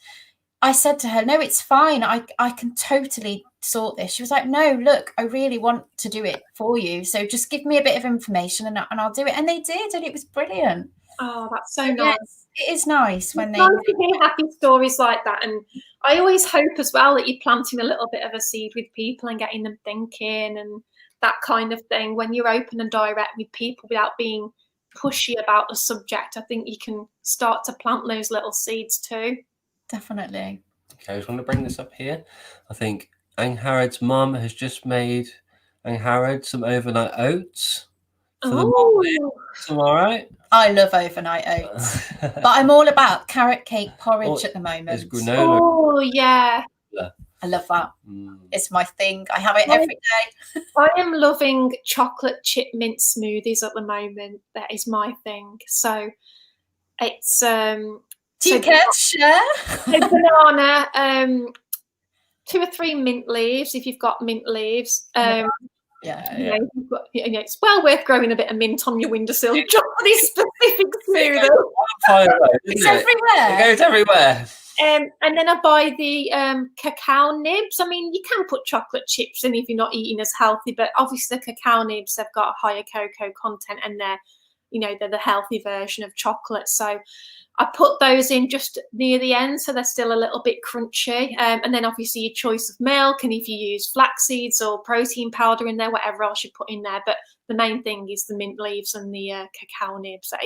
I said to her, no, it's fine. I can totally sort this. She was like, no, look, I really want to do it for you. So just give me a bit of information and I'll do it. And they did, and it was brilliant. Oh, that's so nice. Yes, it is nice when it's nice to hear happy stories like that. And I always hope as well that you're planting a little bit of a seed with people and getting them thinking and that kind of thing. When you're open and direct with people without being pushy about the subject, I think you can start to plant those little seeds too. Definitely. Okay, I just want to bring this up here. I think Angharrad's mum has just made Angharrad some overnight oats for the morning. Tomorrow. I love overnight oats, but I'm all about carrot cake porridge at the moment. There's granola. Oh yeah. I love that. It's my thing. I have it every day. I am loving chocolate chip mint smoothies at the moment. That is my thing. So it's Do you care to share? a banana, 2 or 3 mint leaves if you've got mint leaves. Yeah. It's well worth growing a bit of mint on your windowsill just for this specific smoothie. It's everywhere. It goes everywhere. And then I buy the cacao nibs. I mean, you can put chocolate chips in if you're not eating as healthy, but obviously the cacao nibs, they've got a higher cocoa content, and they're the healthy version of chocolate. So I put those in just near the end, so they're still a little bit crunchy. And then obviously your choice of milk, and if you use flax seeds or protein powder in there, whatever else you put in there. But the main thing is the mint leaves and the cacao nibs. That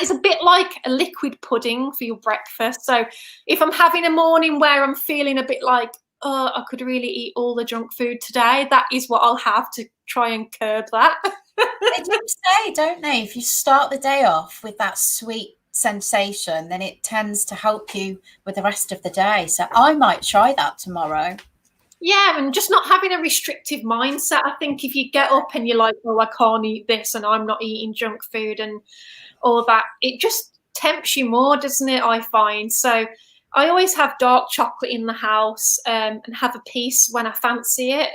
is a bit like a liquid pudding for your breakfast. So if I'm having a morning where I'm feeling a bit like, oh, I could really eat all the junk food today, that is what I'll have to try and curb that. They do say, don't they, if you start the day off with that sweet sensation, then it tends to help you with the rest of the day. So I might try that tomorrow. Yeah, and just not having a restrictive mindset. I think if you get up and you're like, oh, I can't eat this and I'm not eating junk food and all that, it just tempts you more, doesn't it, I find. So I always have dark chocolate in the house, and have a piece when I fancy it,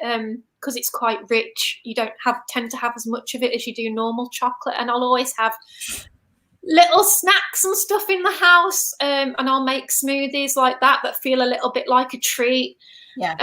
because it's quite rich. You don't tend to have as much of it as you do normal chocolate. And I'll always have little snacks and stuff in the house, and I'll make smoothies like that feel a little bit like a treat. Yeah.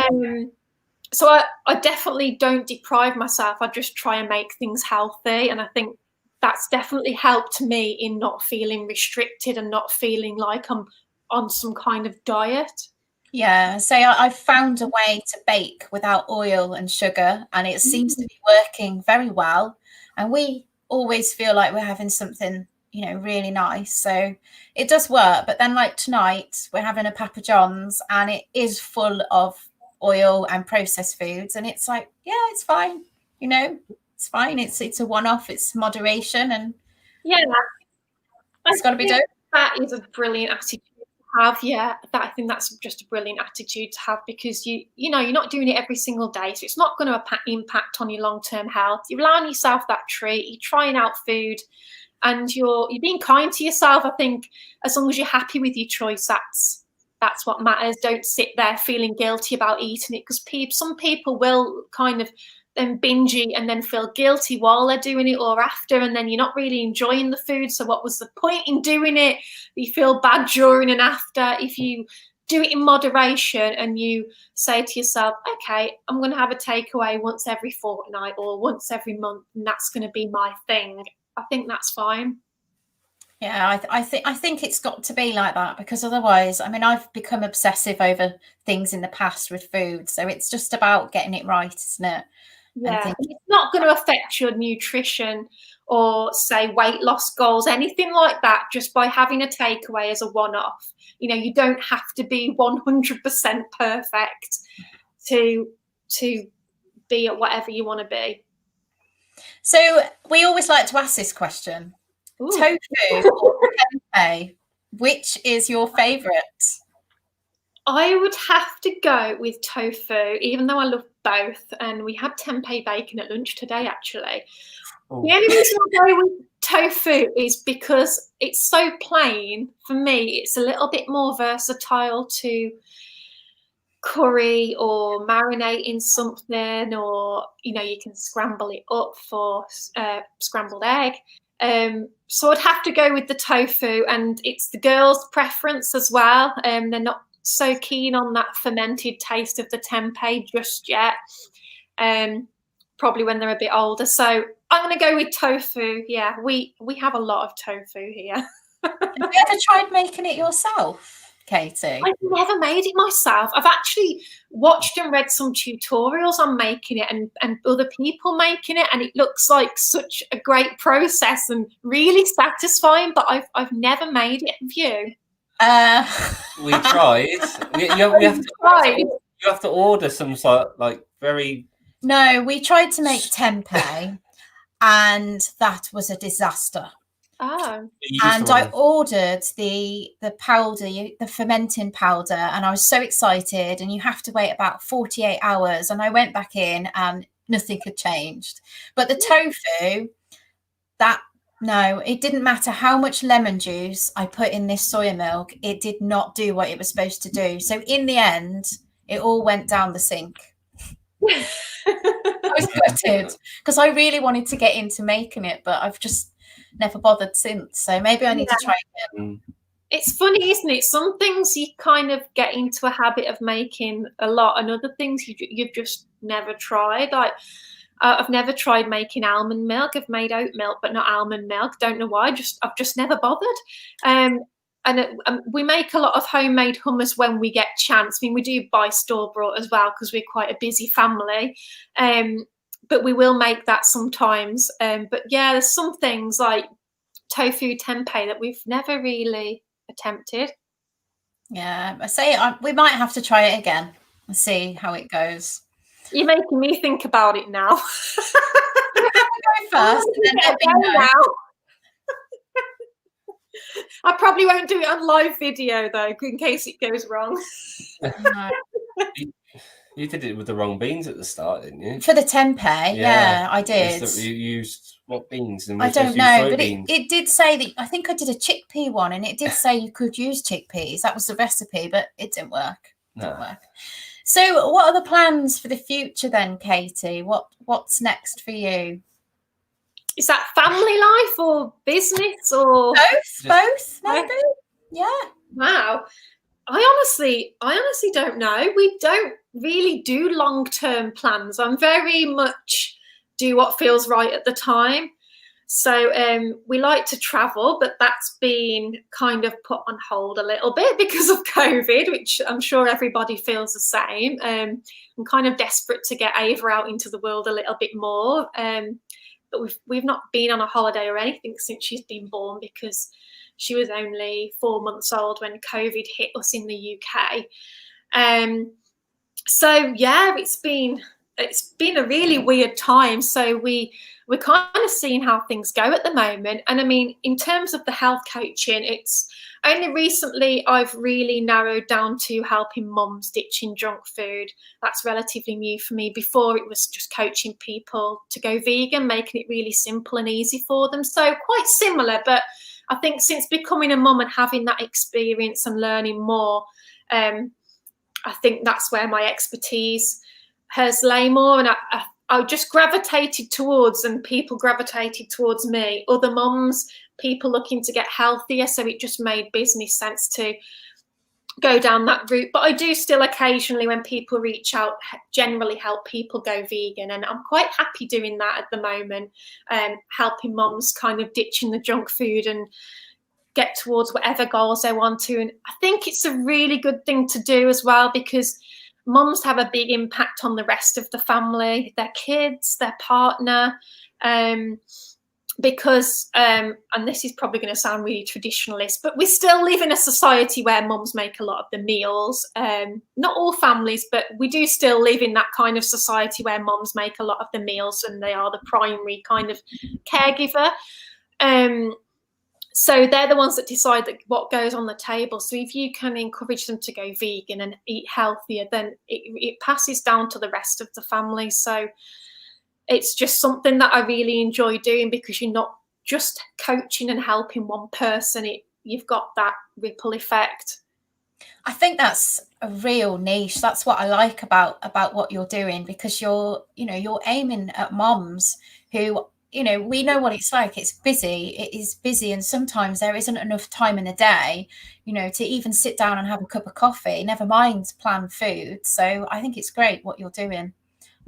So I definitely don't deprive myself. I just try and make things healthy, and I think that's definitely helped me in not feeling restricted and not feeling like I'm on some kind of diet. Yeah, so I've found a way to bake without oil and sugar, and it seems to be working very well. And we always feel like we're having something, really nice. So it does work. But then, like tonight, we're having a Papa John's, and it is full of oil and processed foods. And it's like, yeah, it's fine. It's fine. It's a one-off. It's moderation, and it's got to be done. That is a brilliant attitude to have. Yeah, I think that's just a brilliant attitude to have, because you're not doing it every single day, so it's not going to impact on your long-term health. You're allowing yourself that treat. You're trying out food, and you're being kind to yourself. I think as long as you're happy with your choice, that's what matters. Don't sit there feeling guilty about eating it, because some people will kind of then binge eat and then feel guilty while they're doing it or after, and then you're not really enjoying the food. So what was the point in doing it? You feel bad during and after. If you do it in moderation and you say to yourself, okay, I'm going to have a takeaway once every fortnight or once every month, and that's going to be my thing, I think that's fine. Yeah, I think it's got to be like that, because otherwise, I've become obsessive over things in the past with food. So it's just about getting it right, isn't it? Yeah, it's not going to affect your nutrition or say weight loss goals, anything like that, just by having a takeaway as a one-off. You don't have to be 100% perfect to be at whatever you want to be. So we always like to ask this question. Ooh. Tofu or tempeh, which is your favourite? I would have to go with tofu, even though I love both. And we had tempeh bacon at lunch today, actually. Oh. The only reason I go with tofu is because it's so plain. For me, it's a little bit more versatile to curry or marinate in something, or, you can scramble it up for scrambled egg. So I'd have to go with the tofu, and it's the girls' preference as well. They're not so keen on that fermented taste of the tempeh just yet, probably when they're a bit older. So I'm going to go with tofu. Yeah, we have a lot of tofu here. Have you ever tried making it yourself, Katie? I've never made it myself. I've actually watched and read some tutorials on making it and other people making it, and it looks like such a great process and really satisfying, but I've never made it. Have you? We tried. You have to order some sort like very. No, we tried to make tempeh, and that was a disaster. Oh. And I ordered the powder, the fermenting powder, and I was so excited. And you have to wait about 48 hours. And I went back in and nothing had changed. But the tofu, no, it didn't matter how much lemon juice I put in this soya milk. It did not do what it was supposed to do. So in the end, it all went down the sink. I was gutted because I really wanted to get into making it, but I've just never bothered since. So maybe I need to try again. It's funny, isn't it? Some things you kind of get into a habit of making a lot, and other things you've just never tried. Like I've never tried making almond milk. I've made oat milk, but not almond milk. Don't know why. I've just never bothered. We make a lot of homemade hummus when we get chance. I mean, we do buy store bought as well because we're quite a busy family. But we will make that sometimes. But yeah, there's some things like tofu tempeh that we've never really attempted. Yeah, I say we might have to try it again and see how it goes. You're making me think about it now. Go first, and then let me know. I probably won't do it on live video though, in case it goes wrong. No. You did it with the wrong beans at the start, didn't you? For the tempeh, yeah, I did. You used what beans? I don't know, but it did say that. I think I did a chickpea one, and it did say you could use chickpeas. That was the recipe, but it didn't work. Didn't work. So, what are the plans for the future then, Katie? What's next for you? Is that family life or business or both maybe? Yeah. Wow. I honestly don't know. We don't really do long-term plans. I'm very much do what feels right at the time. So we like to travel, but that's been kind of put on hold a little bit because of COVID, which I'm sure everybody feels the same. I'm kind of desperate to get Ava out into the world a little bit more. But we've not been on a holiday or anything since she's been born because she was only 4 months old when COVID hit us in the UK. So yeah, it's been a really weird time. So we're kind of seeing how things go at the moment. And I mean, in terms of the health coaching, it's only recently I've really narrowed down to helping mums ditching junk food. That's relatively new for me. Before it was just coaching people to go vegan, making it really simple and easy for them. So quite similar, but I think since becoming a mum and having that experience and learning more, I think that's where my expertise has lay more. And I just gravitated towards, and people gravitated towards me, other mums, people looking to get healthier. So it just made business sense to go down that route. But I do still occasionally, when people reach out, generally help people go vegan. And I'm quite happy doing that at the moment, helping mums kind of ditching the junk food and get towards whatever goals they want to. And I think it's a really good thing to do as well, because mums have a big impact on the rest of the family, their kids, their partner, because, and this is probably going to sound really traditionalist, but we still live in a society where mums make a lot of the meals. Not all families, but we do still live in that kind of society where mums make a lot of the meals and they are the primary kind of caregiver. So they're the ones that decide that what goes on the table. So if you can encourage them to go vegan and eat healthier, then it passes down to the rest of the family. So it's just something that I really enjoy doing, because you're not just coaching and helping one person. You've got that ripple effect. I think that's a real niche. That's what I like about what you're doing, because you're aiming at moms who, we know what it's like. It's busy. It is busy. And sometimes there isn't enough time in the day, to even sit down and have a cup of coffee, never mind plan food. So I think it's great what you're doing.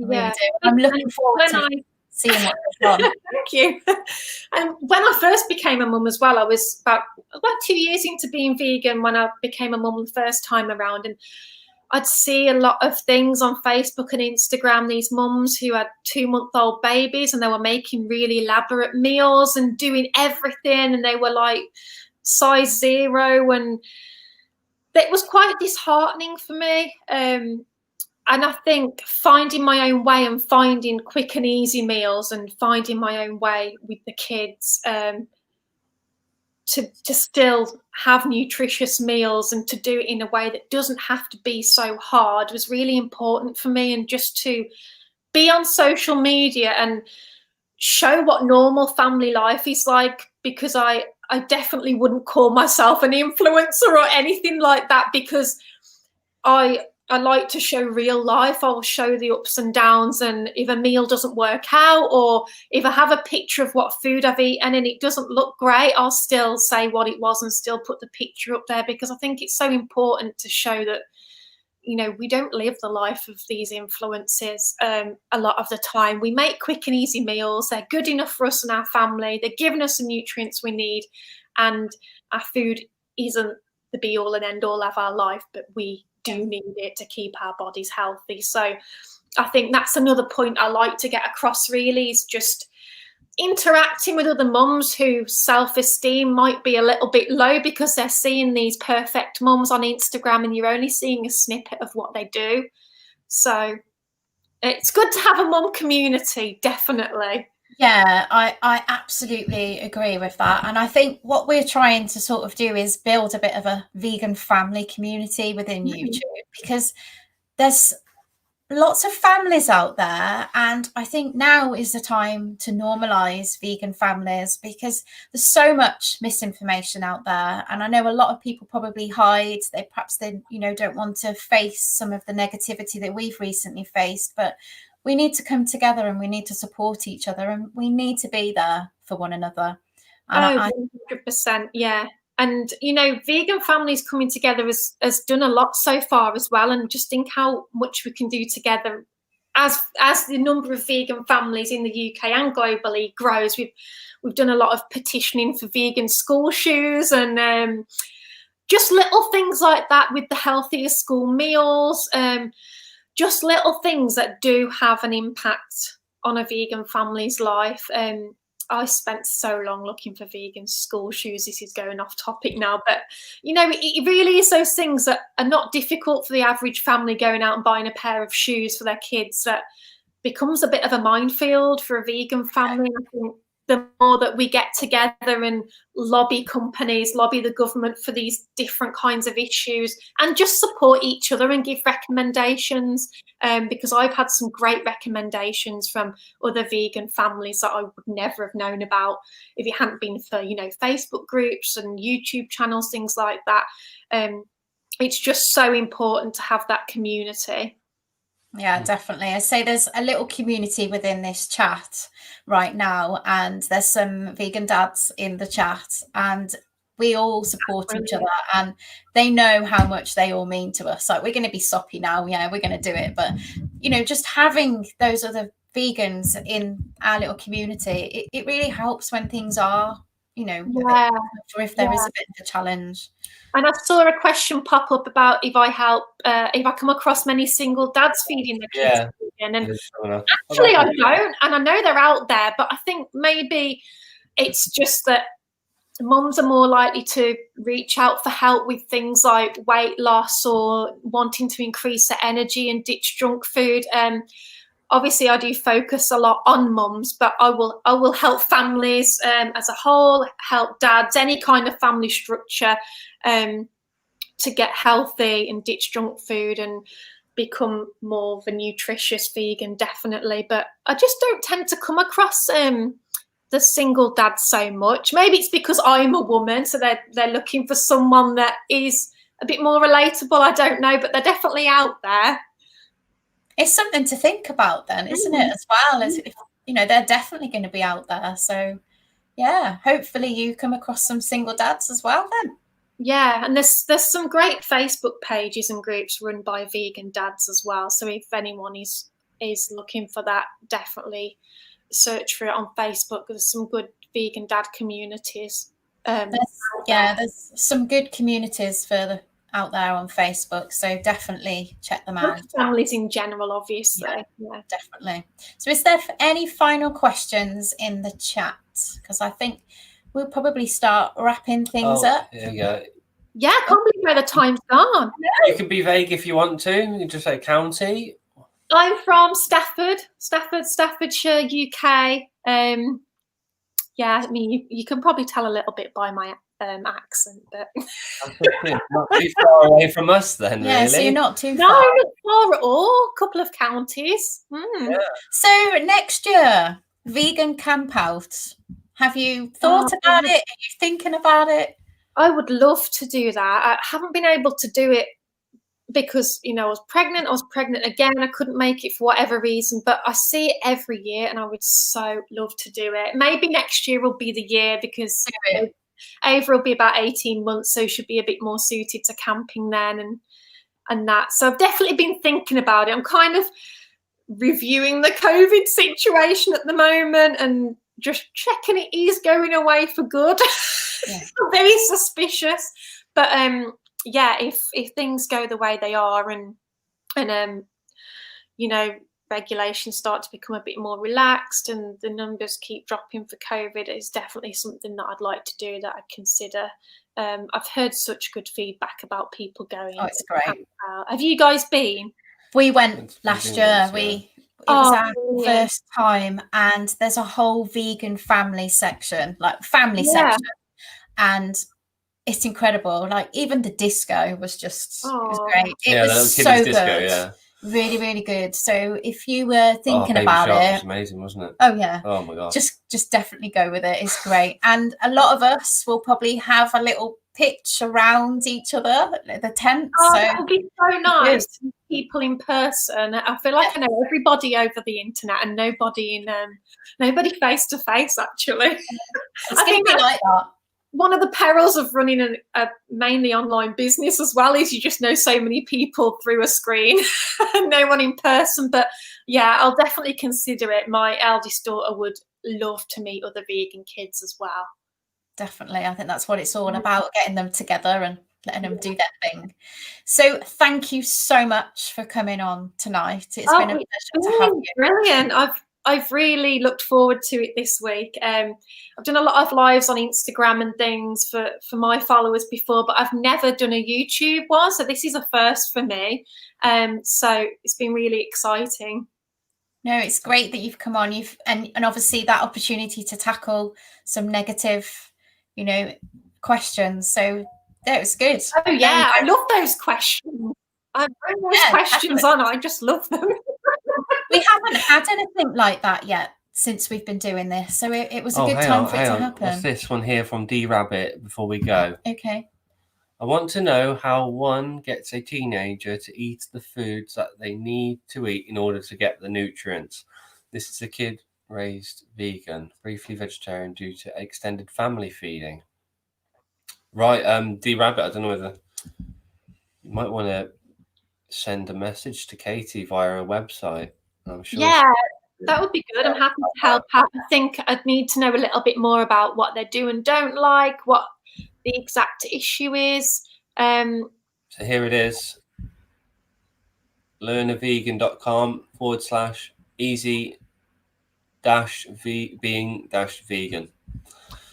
I really do. I'm looking forward to seeing what goes on. Thank you. And when I first became a mum as well, I was about 2 years into being vegan when I became a mum the first time around. And I'd see a lot of things on Facebook and Instagram, these mums who had 2-month-old babies, and they were making really elaborate meals and doing everything, and they were like size 0, and it was quite disheartening for me. And I think finding my own way and finding quick and easy meals and finding my own way with the kids, to still have nutritious meals and to do it in a way that doesn't have to be so hard was really important for me. And just to be on social media and show what normal family life is like, because I definitely wouldn't call myself an influencer or anything like that, because I like to show real life. I will show the ups and downs, and if a meal doesn't work out, or if I have a picture of what food I've eaten and it doesn't look great, I'll still say what it was and still put the picture up there, because I think it's so important to show that, you know, we don't live the life of these influences a lot of the time. We make quick and easy meals. They're good enough for us and our family. They're giving us the nutrients we need, and our food isn't the be all and end all of our life, but we do need it to keep our bodies healthy. So I think that's another point I like to get across, really, is just interacting with other mums whose self-esteem might be a little bit low because they're seeing these perfect mums on Instagram and you're only seeing a snippet of what they do. So it's good to have a mum community, definitely. Yeah, I absolutely agree with that. And I think what we're trying to sort of do is build a bit of a vegan family community within YouTube, because there's lots of families out there, and I think now is the time to normalize vegan families, because there's so much misinformation out there, and I know a lot of people probably hide. They you know, don't want to face some of the negativity that we've recently faced, but we need to come together and we need to support each other, and we need to be there for one another. And 100%, yeah. And, you know, vegan families coming together has done a lot so far as well. And just think how much we can do together as the number of vegan families in the UK and globally grows. We've done a lot of petitioning for vegan school shoes, and just little things like that with the healthier school meals. Just little things that do have an impact on a vegan family's life. I spent so long looking for vegan school shoes. This is going off topic now, but you know, it really is those things that are not difficult for the average family going out and buying a pair of shoes for their kids that becomes a bit of a minefield for a vegan family. And I think the more that we get together and lobby companies, lobby the government for these different kinds of issues, and just support each other and give recommendations, because I've had some great recommendations from other vegan families that I would never have known about if it hadn't been for, you know, Facebook groups and YouTube channels, things like that. It's just so important to have that community. Yeah, definitely. I say there's a little community within this chat right now, and there's some vegan dads in the chat, and we all support each other, and they know how much they all mean to us. Like, we're going to be soppy now, yeah, we're going to do it, but you know, just having those other vegans in our little community, it really helps when things are, you know, or if there is a bit of a challenge. And I saw a question pop up about if I come across many single dads feeding their kids. And actually, I don't, and I know they're out there, but I think maybe it's just that mums are more likely to reach out for help with things like weight loss or wanting to increase their energy and ditch junk food. Obviously, I do focus a lot on mums, but I will help families as a whole, help dads, any kind of family structure, to get healthy and ditch junk food and become more of a nutritious vegan, definitely. But I just don't tend to come across the single dad so much. Maybe it's because I'm a woman, so they're looking for someone that is a bit more relatable. I don't know, but they're definitely out there. It's something to think about then, isn't it, as well? As if, you know, they're definitely going to be out there. So yeah, hopefully you come across some single dads as well then. Yeah, and there's some great Facebook pages and groups run by vegan dads as well. So if anyone is looking for that, definitely search for it on Facebook. There's some good vegan dad communities. There's some good communities out there on Facebook, so definitely check them out. Families in general, obviously. Yeah, definitely. So is there any final questions in the chat? Because I think we'll probably start wrapping things up. Here we go. Yeah, I can't believe where the time's gone. You can be vague if you want to. You can just say county. I'm from Staffordshire, UK. Yeah, I mean, you can probably tell a little bit by my accent, but Not too far away from us then, Yeah, really. so you're not too no, far. not far at all. A couple of counties. Yeah. So next year, vegan camp out. Have you thought about it? Are you thinking about it? I would love to do that. I haven't been able to do it because, you know, I was pregnant again. I couldn't make it for whatever reason, but I see it every year and I would so love to do it. Maybe next year will be the year, because Ava will be about 18 months, so she'll be a bit more suited to camping then and that. So I've definitely been thinking about it. I'm kind of reviewing the COVID situation at the moment and just checking it is going away for good. Yeah. I'm very suspicious, but yeah, if things go the way they are and you know, regulations start to become a bit more relaxed and the numbers keep dropping for COVID, it's definitely something that I'd like to do, that I'd consider. I've heard such good feedback about people going. Oh, it's great. Have you guys been? We went last year. It was our first time, and there's a whole vegan family section, section, and it's incredible. Like, even the disco was just, it was great. It was so good. Disco, yeah. Really, really good. So if you were thinking about Baby Shark it, was amazing, wasn't it? oh yeah. Oh my god. Just definitely go with it. It's great. And a lot of us will probably have a little pitch around each other, the tent. So that would be so nice to meet people in person. I feel like I know everybody over the internet and nobody face to face, actually. It's going to be like that. One of the perils of running a mainly online business as well is you just know so many people through a screen and no one in person. But yeah, I'll definitely consider it. My eldest daughter would love to meet other vegan kids as well. Definitely. I think that's what it's all about, getting them together and letting them do their thing. So thank you so much for coming on tonight. It's been a pleasure to have you. Brilliant. I've really looked forward to it this week. I've done a lot of lives on Instagram and things for my followers before, but I've never done a YouTube one. So this is a first for me. So it's been really exciting. No, it's great that you've come on. And obviously that opportunity to tackle some negative, you know, questions. So that was good. Oh yeah, I love those questions. I bring those questions on. I just love them. We haven't had anything like that yet since we've been doing this, so it was a good time for it to happen. What's this one here from D Rabbit before we go? Okay. I want to know how one gets a teenager to eat the foods that they need to eat in order to get the nutrients. This is a kid raised vegan, briefly vegetarian due to extended family feeding. Right, D Rabbit, I don't know whether you might want to send a message to Katy via her website. I'm sure. Yeah, that would be good. I'm happy to help out. I think I'd need to know a little bit more about what they do and don't like, what the exact issue is. So here it is. learnavegan.com/easy-being-vegan.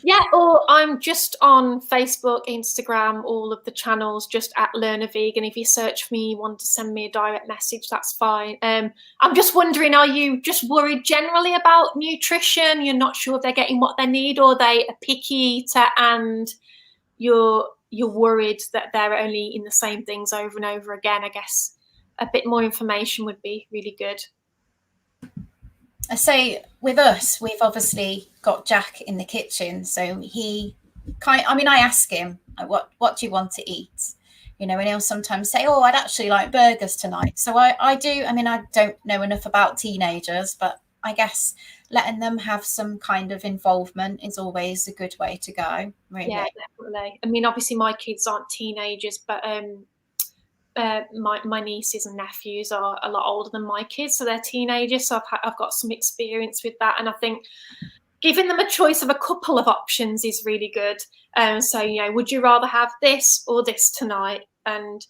Yeah, or I'm just on Facebook, Instagram, all of the channels, just at Learn a Vegan. If you search for me, you want to send me a direct message, that's fine. I'm just wondering, are you just worried generally about nutrition? You're not sure if they're getting what they need, or are they a picky eater and you're worried that they're only eating the same things over and over again? I guess a bit more information would be really good. I say with us, we've obviously got Jack in the kitchen, so I ask him, what do you want to eat? You know, and he'll sometimes say, oh, I'd actually like burgers tonight. So I do. I mean, I don't know enough about teenagers, but I guess letting them have some kind of involvement is always a good way to go. Really. Yeah, definitely. I mean, obviously my kids aren't teenagers, but my nieces and nephews are a lot older than my kids, so they're teenagers. So I've got some experience with that, and I think giving them a choice of a couple of options is really good. So, you know, would you rather have this or this tonight? And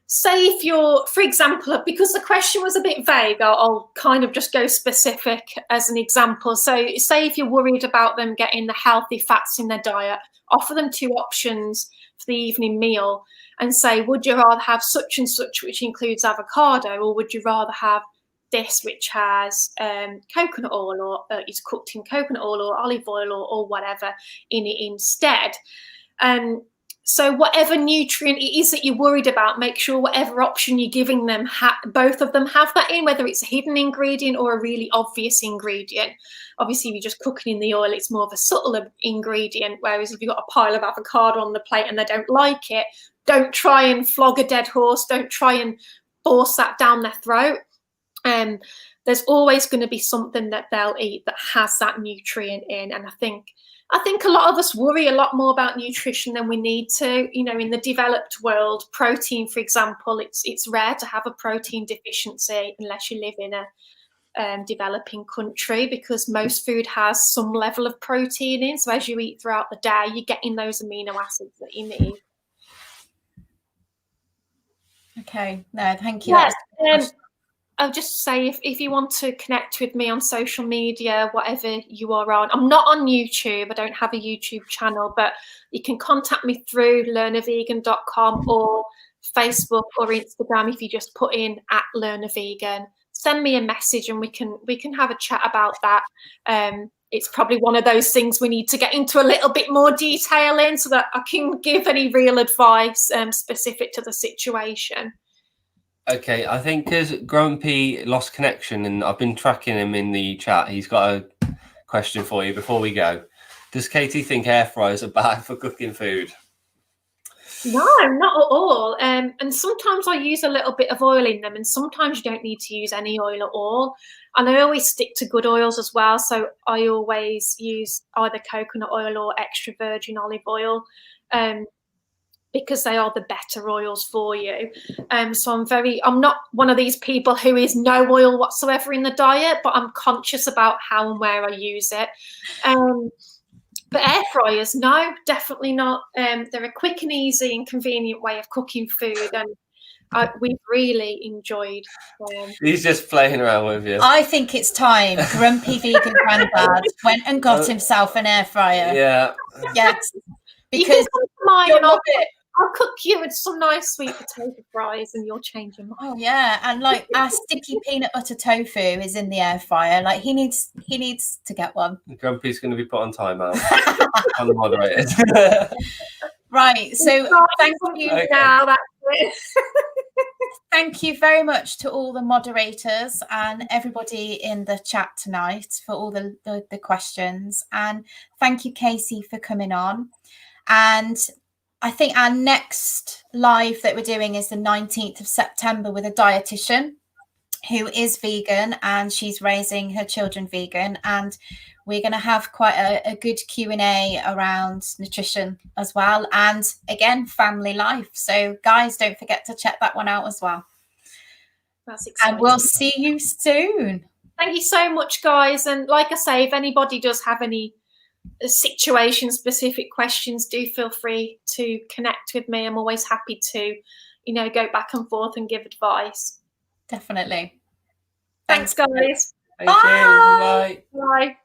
say if you're, for example, because the question was a bit vague, I'll kind of just go specific as an example. So say if you're worried about them getting the healthy fats in their diet, offer them two options for the evening meal and say, would you rather have such and such, which includes avocado, or would you rather have this which has coconut oil or is cooked in coconut oil or olive oil or whatever in it instead. So whatever nutrient it is that you're worried about, make sure whatever option you're giving them, both of them have that in, whether it's a hidden ingredient or a really obvious ingredient. Obviously, if you're just cooking in the oil, it's more of a subtle ingredient, whereas if you've got a pile of avocado on the plate and they don't like it, don't try and flog a dead horse. Don't try and force that down their throat. There's always going to be something that they'll eat that has that nutrient in. And I think a lot of us worry a lot more about nutrition than we need to. You know, in the developed world, protein, for example, it's rare to have a protein deficiency unless you live in a developing country, because most food has some level of protein in. So as you eat throughout the day, you're getting those amino acids that you need. Okay, no, thank you. Yeah, I'll just say if you want to connect with me on social media, whatever you are on, I'm not on YouTube. I don't have a YouTube channel, but you can contact me through learnavegan.com or Facebook or Instagram. If you just put in @learnavegan, send me a message and we can have a chat about that. It's probably one of those things we need to get into a little bit more detail in so that I can give any real advice specific to the situation. Okay, I think because Grumpy lost connection and I've been tracking him in the chat, he's got a question for you before we go. Does Katy think air fryers are bad for cooking food? No, not at all. And sometimes I use a little bit of oil in them, and sometimes you don't need to use any oil at all. And I always stick to good oils as well. So I always use either coconut oil or extra virgin olive oil. Because they are the better oils for you. So I'm not one of these people who is no oil whatsoever in the diet, but I'm conscious about how and where I use it. But air fryers, no, definitely not. They're a quick and easy and convenient way of cooking food, and we've really enjoyed. He's just playing around with you. I think it's time Grumpy Vegan Grandad went and got himself an air fryer. Yeah. Yes. Because Because mine you'll and love it. I'll cook you with some nice sweet potato fries and you'll change your mind. Oh yeah, and like our sticky peanut butter tofu is in the air fryer. Like he needs to get one. Grumpy's going to be put on timeout on the moderators. Right. So thank you. Okay. Now that's it. Thank you very much to all the moderators and everybody in the chat tonight for all the questions. And thank you, Katy, for coming on. And I think our next live that we're doing is the 19th of September with a dietitian who is vegan and she's raising her children vegan. And we're going to have quite a good Q&A around nutrition as well. And again, family life. So guys, don't forget to check that one out as well. That's exciting. And we'll see you soon. Thank you so much, guys. And like I say, if anybody does have any situation specific questions, do feel free to connect with me. I'm always happy to, go back and forth and give advice. Definitely. Thanks, guys. Bye. Bye.